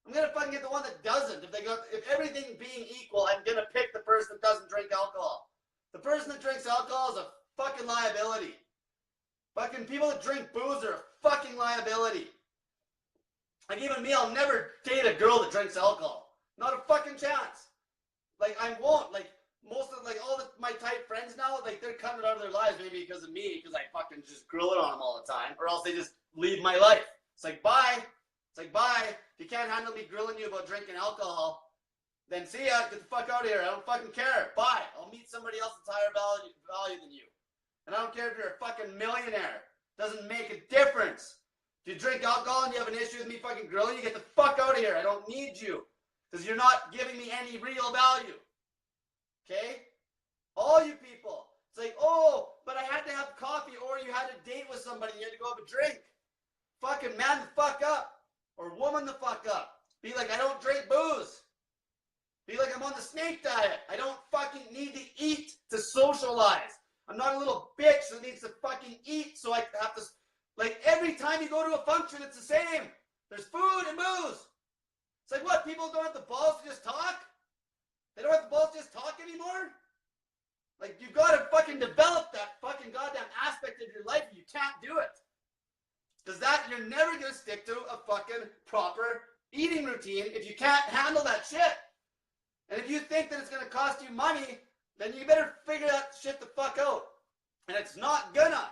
I'm going to fucking get the one that doesn't. If everything being equal, I'm going to pick the person that doesn't drink alcohol. The person that drinks alcohol is a fucking liability. Fucking people that drink booze are a fucking liability. Like even me, I'll never date a girl that drinks alcohol. Not a fucking chance. Like I won't. Like most of my tight friends now, like they're cutting it out of their lives maybe because of me, because I fucking just grill it on them all the time, or else they just leave my life. It's like bye. It's like bye. If you can't handle me grilling you about drinking alcohol, then see ya. Get the fuck out of here. I don't fucking care. Bye. I'll meet somebody else that's higher value than you. And I don't care if you're a fucking millionaire. Doesn't make a difference. If you drink alcohol and you have an issue with me fucking grilling you, get the fuck out of here. I don't need you. Because you're not giving me any real value. Okay? All you people. It's like, oh, but I had to have coffee, or you had a date with somebody and you had to go have a drink. Fucking man the fuck up. Or woman the fuck up. Be like, I don't drink booze. Be like, I'm on the snake diet. I don't fucking need to eat to socialize. I'm not a little bitch that needs to fucking eat, so I have to, like, every time you go to a function, it's the same. There's food and booze. It's like, what, people don't have the balls to just talk? They don't have the balls to just talk anymore? Like, you've got to fucking develop that fucking goddamn aspect of your life. You can't do it. Because you're never going to stick to a fucking proper eating routine if you can't handle that shit. And if you think that it's going to cost you money, then you better figure that shit the fuck out. And it's not gonna.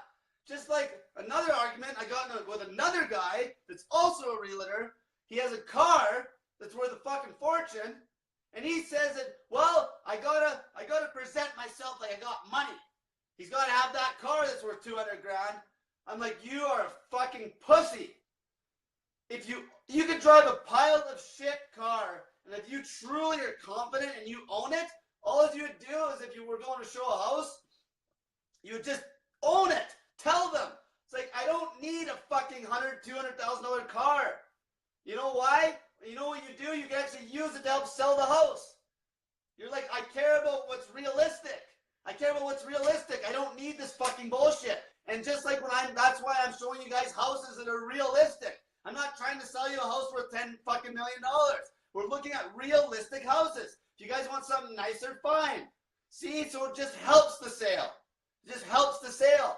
Just like another argument I got with another guy that's also a realtor. He has a car that's worth a fucking fortune. And he says that, well, I gotta present myself like I got money. He's gotta have that car that's worth 200 grand. I'm like, you are a fucking pussy. If you could drive a pile of shit car, and if you truly are confident and you own it, all you would do is if you were going to show a house, you would just own it. Tell them. It's like, I don't need a fucking $200,000 car. You know why? You know what you do? You can actually use it to help sell the house. You're like, I care about what's realistic. I care about what's realistic. I don't need this fucking bullshit. And just like that's why I'm showing you guys houses that are realistic. I'm not trying to sell you a house worth $10 fucking million. We're looking at realistic houses. If you guys want something nicer, fine. See, so it just helps the sale. It just helps the sale.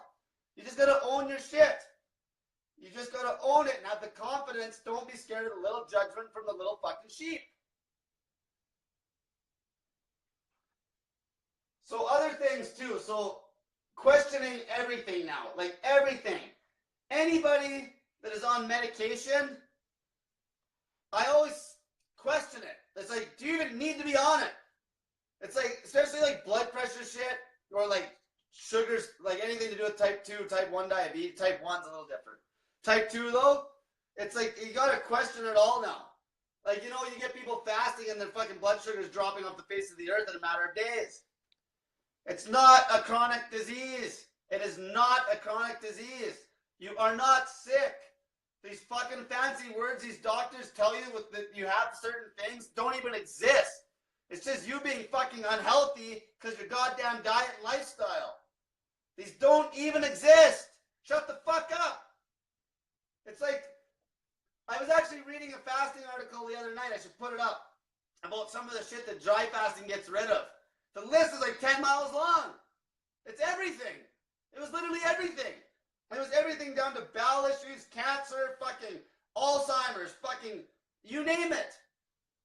You just gotta own your shit. You just gotta own it and have the confidence. Don't be scared of the little judgment from the little fucking sheep. So other things too. So questioning everything now. Like everything. Anybody that is on medication, I always question it. It's like, do you even need to be on it? It's like, especially like blood pressure shit, or like sugars, like anything to do with type 2, type 1 diabetes. Type 1's a little different. Type 2 though, it's like, you gotta question it all now. Like, you know, you get people fasting and their fucking blood sugar is dropping off the face of the earth in a matter of days. It's not a chronic disease. It is not a chronic disease. You are not sick. These fucking fancy words these doctors tell you that you have certain things don't even exist. It's just you being fucking unhealthy because your goddamn diet and lifestyle. These don't even exist. Shut the fuck up. It's like, I was actually reading a fasting article the other night, I should put it up, about some of the shit that dry fasting gets rid of. The list is like 10 miles long. It's everything. It was literally everything. It was everything down to bowel issues, cancer, fucking Alzheimer's, fucking, you name it.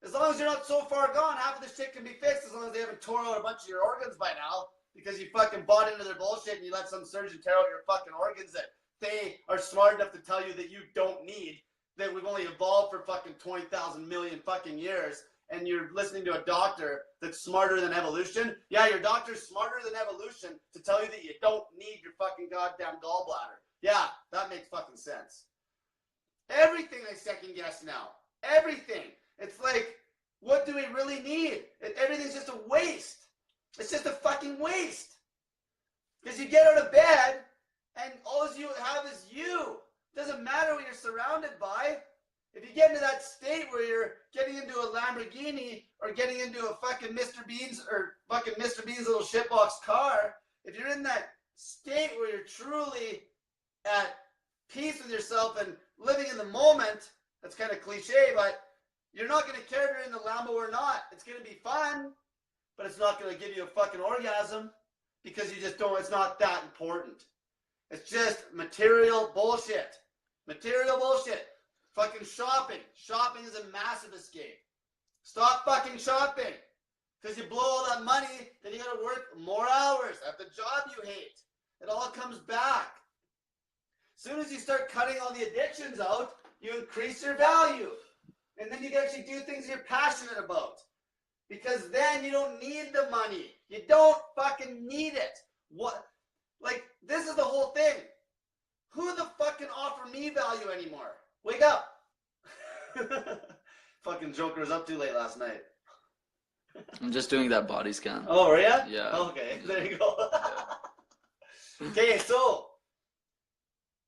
As long as you're not so far gone, half of the shit can be fixed as long as they haven't tore out a bunch of your organs by now because you fucking bought into their bullshit and you let some surgeon tear out your fucking organs that they are smart enough to tell you that you don't need, that we've only evolved for fucking 20,000 million fucking years, and you're listening to a doctor that's smarter than evolution. Yeah, your doctor's smarter than evolution to tell you that you don't need your fucking goddamn gallbladder. Yeah, that makes fucking sense. Everything I second guess now. Everything. It's like, what do we really need? Everything's just a waste. It's just a fucking waste. Because you get out of bed and all you have is you. It doesn't matter what you're surrounded by. If you get into that state where you're getting into a Lamborghini or getting into a fucking Mr. Bean's or fucking Mr. Bean's little shitbox car, if you're in that state where you're truly at peace with yourself and living in the moment, that's kind of cliche, but you're not going to care if you're in the Lambo or not. It's going to be fun, but it's not going to give you a fucking orgasm because you just don't, it's not that important. It's just material bullshit. Material bullshit. Fucking shopping. Shopping is a massive escape. Stop fucking shopping. Because you blow all that money, then you got to work more hours at the job you hate. It all comes back. As soon as you start cutting all the addictions out, you increase your value. And then you can actually do things you're passionate about. Because then you don't need the money. You don't fucking need it. What? Like, this is the whole thing. Who the fuck can offer me value anymore? Wake up. Fucking Joker was up too late last night. I'm just doing that body scan. Oh, are you? Yeah. Okay, Yeah. there you go. Yeah. Okay, so,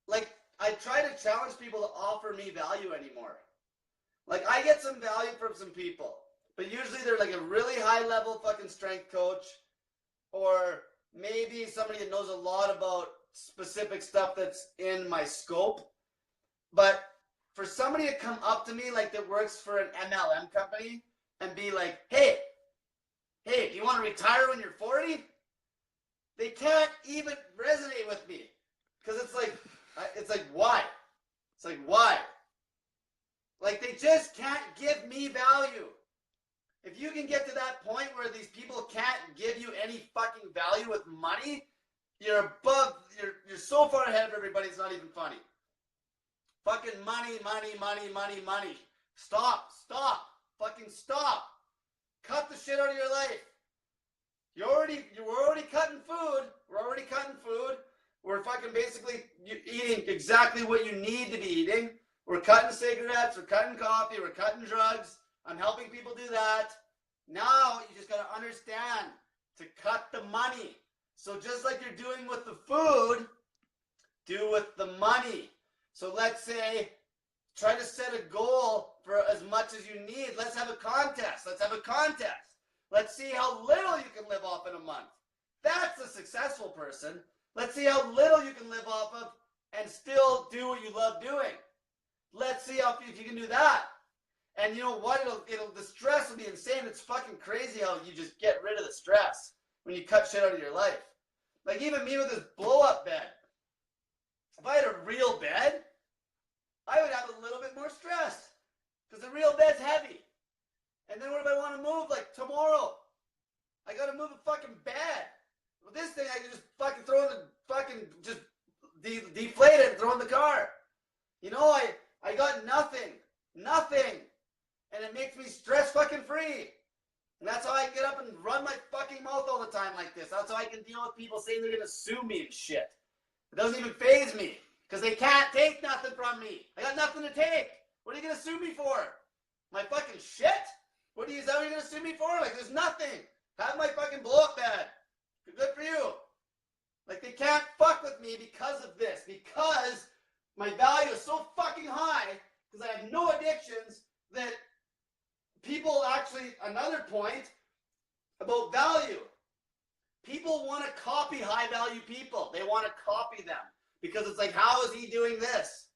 like, I try to challenge people to offer me value anymore. Like, I get some value from some people, but usually they're like a really high level fucking strength coach, or maybe somebody that knows a lot about specific stuff that's in my scope. But for somebody to come up to me like that works for an MLM company and be like, hey, do you want to retire when you're 40? They can't even resonate with me. Because it's like, why? It's like, why? Like, they just can't give me value. If you can get to that point where these people can't give you any fucking value with money, you're above, you're so far ahead of everybody, it's not even funny. Fucking money. Stop. Fucking stop. Cut the shit out of your life. We're already cutting food. We're fucking basically eating exactly what you need to be eating. We're cutting cigarettes, we're cutting coffee, we're cutting drugs. I'm helping people do that. Now you just gotta understand to cut the money. So just like you're doing with the food, do with the money. So let's say, try to set a goal for as much as you need. Let's have a contest. Let's see how little you can live off in a month. That's a successful person. Let's see how little you can live off of and still do what you love doing. Let's see if you can do that. And you know what? The stress will be insane. It's fucking crazy how you just get rid of the stress when you cut shit out of your life. Like even me with this blow-up bed. If I had a real bed, I would have a little bit more stress because the real bed's heavy. And then what if I want to move like tomorrow? I got to move a fucking bed. With this thing, I can just fucking throw in the fucking, just deflate it and throw in the car. You know, I got nothing. And it makes me stress fucking free. And that's how I get up and run my fucking mouth all the time like this. That's how I can deal with people saying they're going to sue me and shit. It doesn't even faze me because they can't take nothing from me. I got nothing to take. What are you going to sue me for? My fucking shit? Is that what you're going to sue me for? Like, there's nothing. Have my fucking blow-up bed. Good for you. Like, they can't fuck with me because of this. Because my value is so fucking high because I have no addictions that people actually, another point, about value. People want to copy high value people. They want to copy them because it's like, how is he doing this?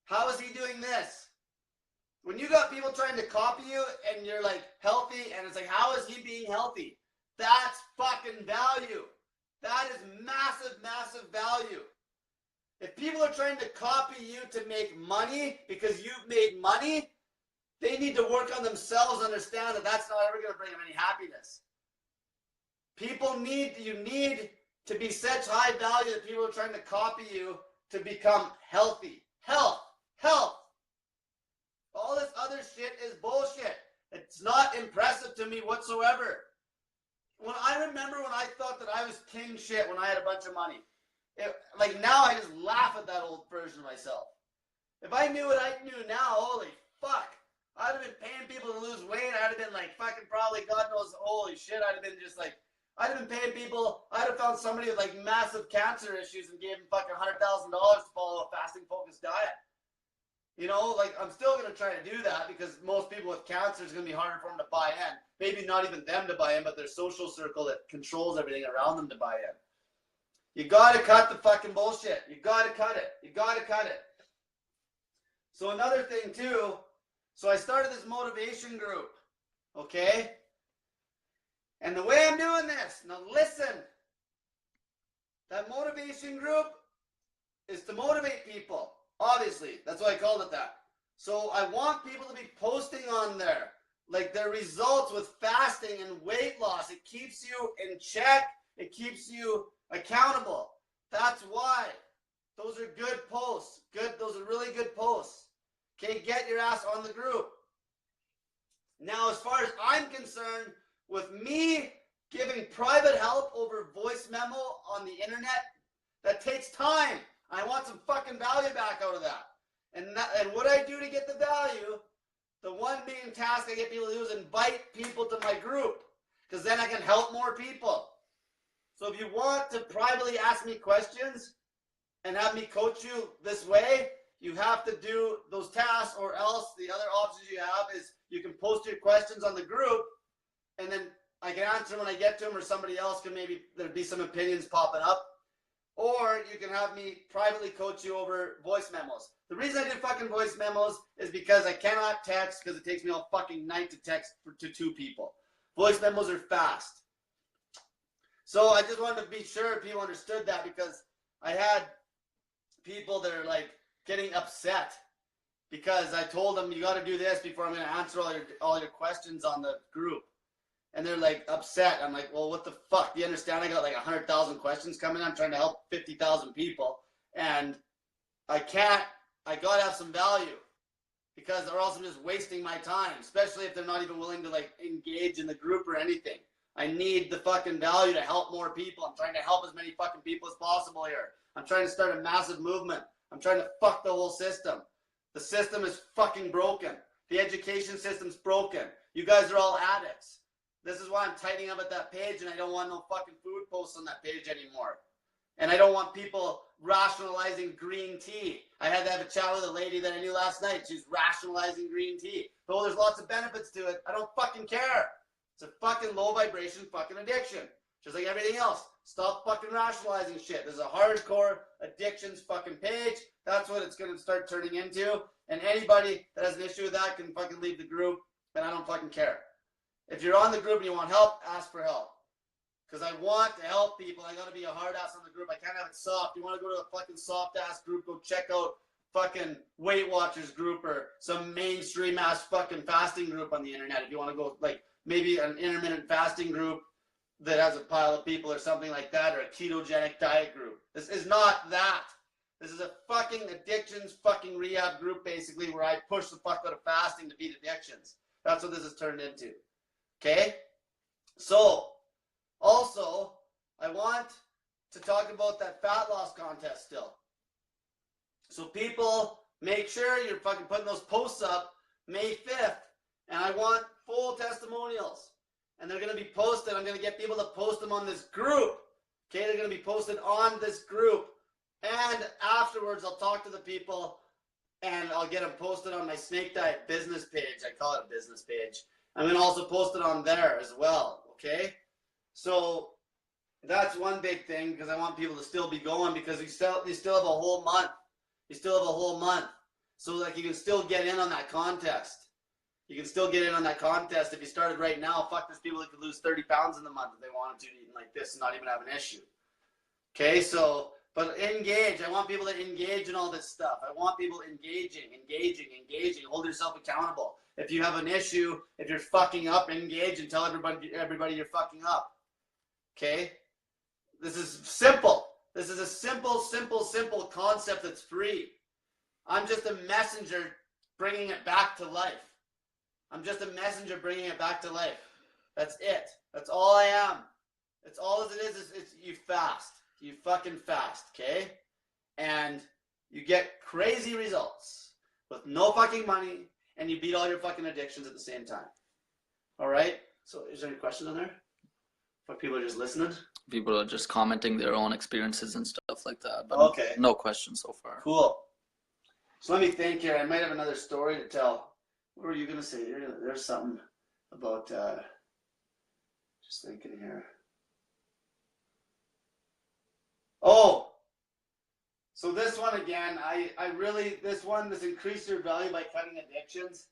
How is he doing this? When you got people trying to copy you and you're like healthy and it's like, how is he being healthy? That's fucking value. That is massive, massive value. If people are trying to copy you to make money because you've made money, they need to work on themselves and understand that that's not ever going to bring them any happiness. You need to be such high value that people are trying to copy you to become healthy. Health. All this other shit is bullshit. It's not impressive to me whatsoever. I remember when I thought that I was king shit when I had a bunch of money. Like now I just laugh at that old version of myself. If I knew what I knew now, holy fuck. I'd have been paying people to lose weight. I'd have been like fucking probably God knows, holy shit. I'd have been just like, I'd have been paying people. I'd have found somebody with like massive cancer issues and gave them fucking $100,000 to follow a fasting focused diet. You know, like I'm still going to try to do that because most people with cancer is going to be harder for them to buy in. Maybe not even them to buy in, but their social circle that controls everything around them to buy in. You got to cut the fucking bullshit. You got to cut it. You got to cut it. So another thing too, so I started this motivation group, okay? And the way I'm doing this, now listen, that motivation group is to motivate people. Obviously, that's why I called it that. So I want people to be posting on there, like their results with fasting and weight loss. It keeps you in check. It keeps you accountable. That's why. Those are good posts. Those are really good posts. Okay, get your ass on the group. Now, as far as I'm concerned, with me giving private help over voice memo on the internet, that takes time. I want some fucking value back out of that. And what I do to get the value, the one main task I get people to do is invite people to my group, because then I can help more people. So if you want to privately ask me questions and have me coach you this way, you have to do those tasks, or else the other options you have is you can post your questions on the group and then I can answer them when I get to them, or somebody else can, maybe there'd be some opinions popping up. Or you can have me privately coach you over voice memos. The reason I do fucking voice memos is because I cannot text, because it takes me all fucking night to text to 2 people. Voice memos are fast. So I just wanted to be sure people understood that, because I had people that are like getting upset because I told them you got to do this before I'm going to answer all your questions on the group. And they're like upset. I'm like, well, what the fuck? Do you understand? I got like 100,000 questions coming. I'm trying to help 50,000 people. And I got to have some value, because or else I'm just wasting my time, especially if they're not even willing to like engage in the group or anything. I need the fucking value to help more people. I'm trying to help as many fucking people as possible here. I'm trying to start a massive movement. I'm trying to fuck the whole system. The system is fucking broken. The education system's broken. You guys are all addicts. This is why I'm tightening up at that page, and I don't want no fucking food posts on that page anymore. And I don't want people rationalizing green tea. I had to have a chat with a lady that I knew last night. She's rationalizing green tea. But there's lots of benefits to it. I don't fucking care. It's a fucking low vibration fucking addiction. Just like everything else. Stop fucking rationalizing shit. There's a hardcore addictions fucking page. That's what it's going to start turning into. And anybody that has an issue with that can fucking leave the group, and I don't fucking care. If you're on the group and you want help, ask for help. Because I want to help people. I got to be a hard ass on the group. I can't have it soft. You want to go to a fucking soft ass group, go check out fucking Weight Watchers group or some mainstream ass fucking fasting group on the internet. If you want to go, like, maybe an intermittent fasting group that has a pile of people or something like that, or a ketogenic diet group. This is not that. This is a fucking addictions fucking rehab group, basically, where I push the fuck out of fasting to beat addictions. That's what this has turned into. Okay? So, also, I want to talk about that fat loss contest still. So people, make sure you're fucking putting those posts up May 5th. And I want full testimonials. And they're going to be posted. I'm going to get people to post them on this group. Okay? They're going to be posted on this group. And afterwards, I'll talk to the people and I'll get them posted on my Snake Diet business page. I call it a business page. I'm going to also post it on there as well. okay? So that's one big thing, because I want people to still be going, because you still have a whole month. You still have a whole month. So like you can still get in on that contest. You can still get in on that contest. If you started right now, fuck, there's people that could lose 30 pounds in the month if they wanted to, eating like this and not even have an issue. Okay, so, but engage. I want people to engage in all this stuff. I want people engaging, hold yourself accountable. If you have an issue, if you're fucking up, engage and tell everybody you're fucking up. Okay? This is simple. This is a simple concept that's free. I'm just a messenger bringing it back to life. I'm just a messenger bringing it back to life. That's it. That's all I am. That's all as it is it's you fast. You fucking fast, okay? And you get crazy results with no fucking money, and you beat all your fucking addictions at the same time. All right? So is there any questions on there? If people are just listening? People are just commenting their own experiences and stuff like that. But okay. No questions so far. Cool. So let me think here. I might have another story to tell. What were you going to say? There's something about, just thinking here. Oh, so this one again, this increase your value by cutting addictions.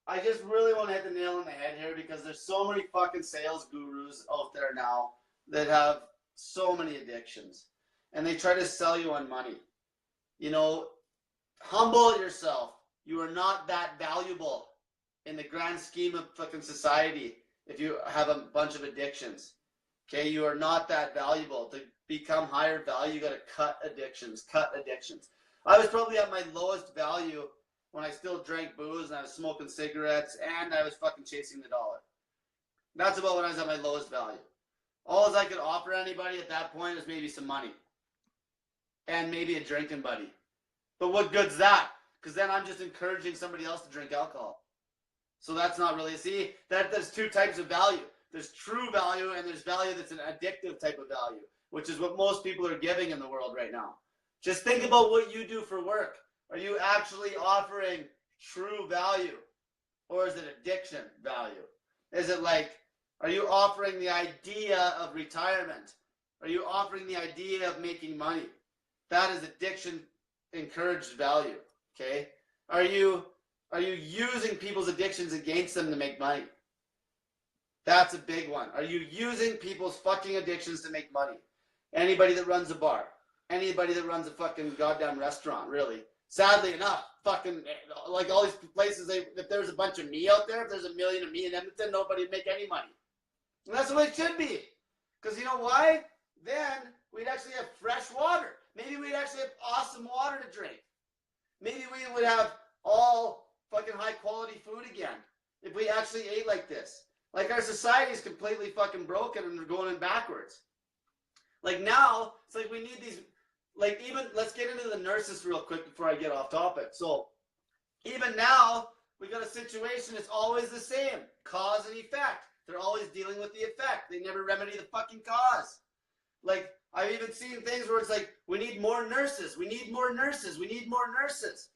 I just really want to hit the nail on the head here, because there's so many fucking sales gurus out there now that have so many addictions, and they try to sell you on money. You know, humble yourself. You are not that valuable in the grand scheme of fucking society if you have a bunch of addictions. Okay, you are not that valuable. To become higher value, you got to cut addictions. I was probably at my lowest value when I still drank booze and I was smoking cigarettes and I was fucking chasing the dollar. That's about when I was at my lowest value. All I could offer anybody at that point is maybe some money and maybe a drinking buddy. But what good's that? Because then I'm just encouraging somebody else to drink alcohol. So that's not really, see, there's two types of value. There's true value and there's value that's an addictive type of value, which is what most people are giving in the world right now. Just think about what you do for work. Are you actually offering true value, or is it addiction value? Is it like, are you offering the idea of retirement? Are you offering the idea of making money? That is addiction encouraged value, okay? Are you using people's addictions against them to make money? That's a big one. Are you using people's fucking addictions to make money? Anybody that runs a bar, anybody that runs a fucking goddamn restaurant, really. Sadly enough, fucking, like all these places, if there's a bunch of me out there, if there's a million of me in Edmonton, nobody would make any money. And that's the way it should be. Because you know why? Then we'd actually have fresh water. Maybe we'd actually have awesome water to drink. Maybe we would have all fucking high quality food again if we actually ate like this. Like, our society is completely fucking broken and we're going in backwards. Like, now, it's like we need these, like, even, let's get into the nurses real quick before I get off topic. So, even now, we got a situation, it's always the same. Cause and effect. They're always dealing with the effect. They never remedy the fucking cause. Like, I've even seen things where it's like, we need more nurses. We need more nurses. We need more nurses.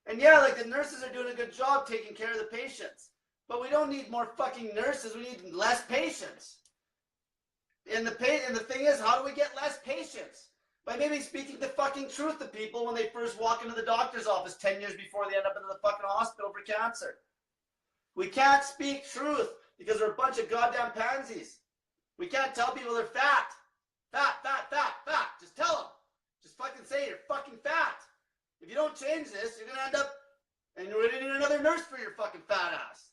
And yeah, like, the nurses are doing a good job taking care of the patients. But we don't need more fucking nurses. We need less patients. And the thing is, how do we get less patients? By maybe speaking the fucking truth to people when they first walk into the doctor's office 10 years before they end up in the fucking hospital for cancer. We can't speak truth because we're a bunch of goddamn pansies. We can't tell people they're fat. Fat. Just tell them. Just fucking say you're fucking fat. If you don't change this, you're going to end up, and you're going to need another nurse for your fucking fat ass.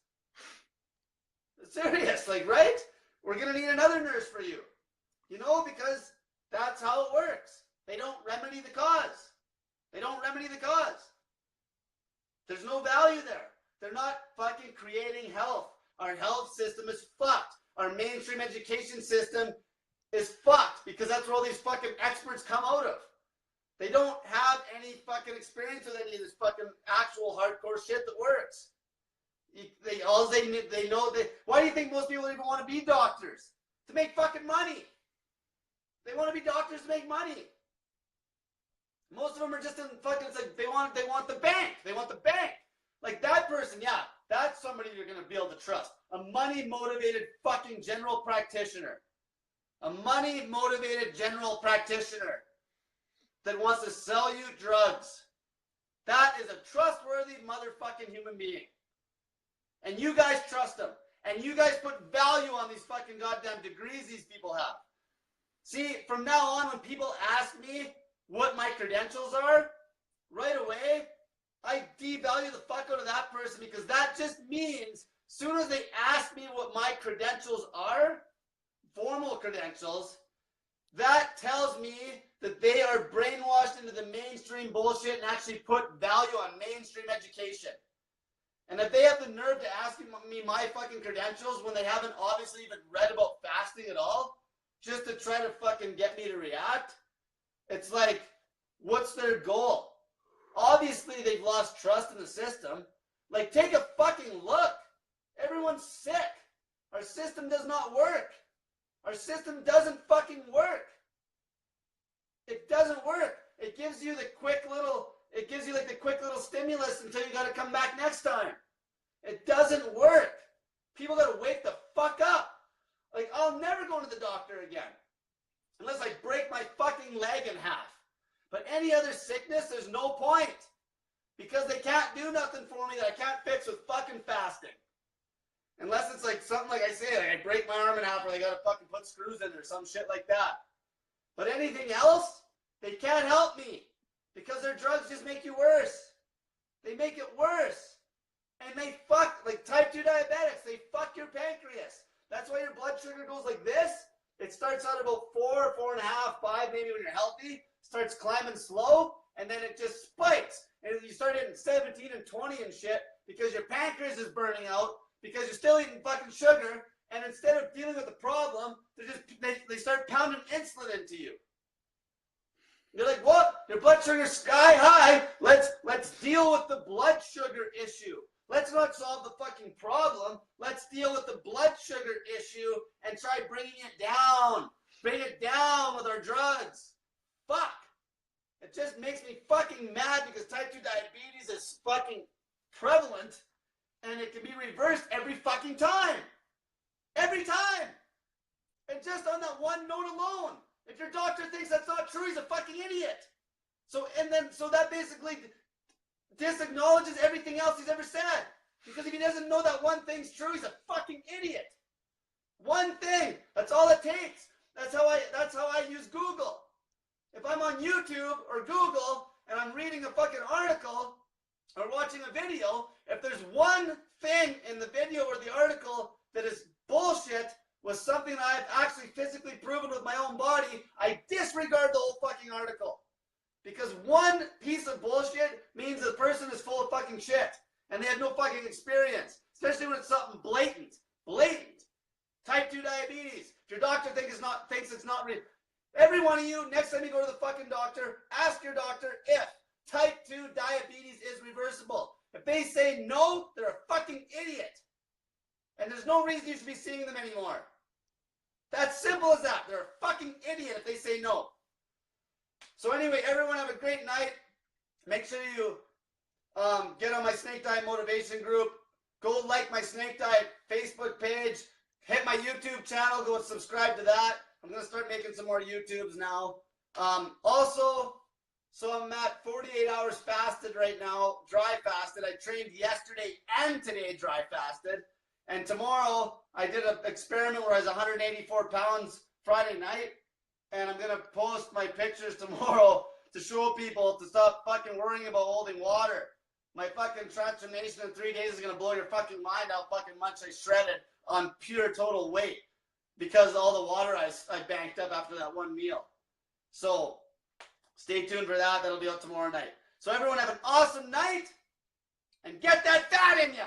Serious, like, right? We're going to need another nurse for you. You know, because that's how it works. They don't remedy the cause. They don't remedy the cause. There's no value there. They're not fucking creating health. Our health system is fucked. Our mainstream education system is fucked because that's where all these fucking experts come out of. They don't have any fucking experience with any of this fucking actual hardcore shit that works. Why do you think most people even want to be doctors? To make fucking money. They want to be doctors to make money. Most of them are just in fucking, it's like they want the bank. They want the bank. Like that person, yeah, that's somebody you're going to be able to trust. a money-motivated fucking general practitioner. A money-motivated general practitioner that wants to sell you drugs. That is a trustworthy motherfucking human being. And you guys trust them. And you guys put value on these fucking goddamn degrees these people have. See, from now on, when people ask me what my credentials are, right away, I devalue the fuck out of that person, because that just means as soon as they ask me what my credentials are, formal credentials, that tells me that they are brainwashed into the mainstream bullshit and actually put value on mainstream education. And if they have the nerve to ask me my fucking credentials when they haven't obviously even read about fasting at all, just to try to fucking get me to react, it's like, what's their goal? Obviously, they've lost trust in the system. Like, take a fucking look. Everyone's sick. Our system does not work. Our system doesn't fucking work. It doesn't work. It gives you the quick little stimulus until you gotta come back next time. It doesn't work. People gotta wake the fuck up. Like, I'll never go to the doctor again unless I break my fucking leg in half. But any other sickness, there's no point, because they can't do nothing for me that I can't fix with fucking fasting. Unless it's like something like I say, like I break my arm in half, or they gotta fucking put screws in it or some shit like that. But anything else, they can't help me, because their drugs just make you worse. They make it worse. And they fuck, like type 2 diabetics, they fuck your pancreas. That's why your blood sugar goes like this. It starts out about 4, 4.5, 5 maybe when you're healthy. Starts climbing slow, and then it just spikes. And you start hitting 17 and 20 and shit, because your pancreas is burning out, because you're still eating fucking sugar, and instead of dealing with the problem, they start pounding insulin into you. You're like, what? Your blood sugar's sky high. Let's deal with the blood sugar issue. Let's not solve the fucking problem. Let's deal with the blood sugar issue and try bringing it down. Bring it down with our drugs. Fuck. It just makes me fucking mad, because type 2 diabetes is fucking prevalent, and it can be reversed every fucking time. Every time. And just on that one note alone, if your doctor thinks that's not true, he's a fucking idiot. So that basically disacknowledges everything else he's ever said. Because if he doesn't know that one thing's true, he's a fucking idiot. One thing. That's all it takes. That's how I use Google. If I'm on YouTube or Google and I'm reading a fucking article or watching a video, if there's one thing in the video or the article that is bullshit with something that I've actually physically proven with my own body, I disregard the whole fucking article. Because one piece of bullshit means the person is full of fucking shit and they have no fucking experience, especially when it's something blatant. Type 2 diabetes. If your doctor thinks it's not real. Every one of you, next time you go to the fucking doctor, ask your doctor if type 2 diabetes is reversible. If they say no, they're a fucking idiot. And there's no reason you should be seeing them anymore. That's simple as that. They're a fucking idiot if they say no. So anyway, everyone have a great night. Make sure you get on my Snake Diet Motivation group. Go like my Snake Diet Facebook page. Hit my YouTube channel. Go and subscribe to that. I'm going to start making some more YouTubes now. Also, so I'm at 48 hours fasted right now, dry fasted. I trained yesterday and today dry fasted. And tomorrow, I did an experiment where I was 184 pounds Friday night. And I'm going to post my pictures tomorrow to show people to stop fucking worrying about holding water. My fucking transformation in 3 days is going to blow your fucking mind how fucking much I shredded on pure total weight, because of all the water I banked up after that one meal. So stay tuned for that. That'll be out tomorrow night. So everyone have an awesome night and get that fat in ya.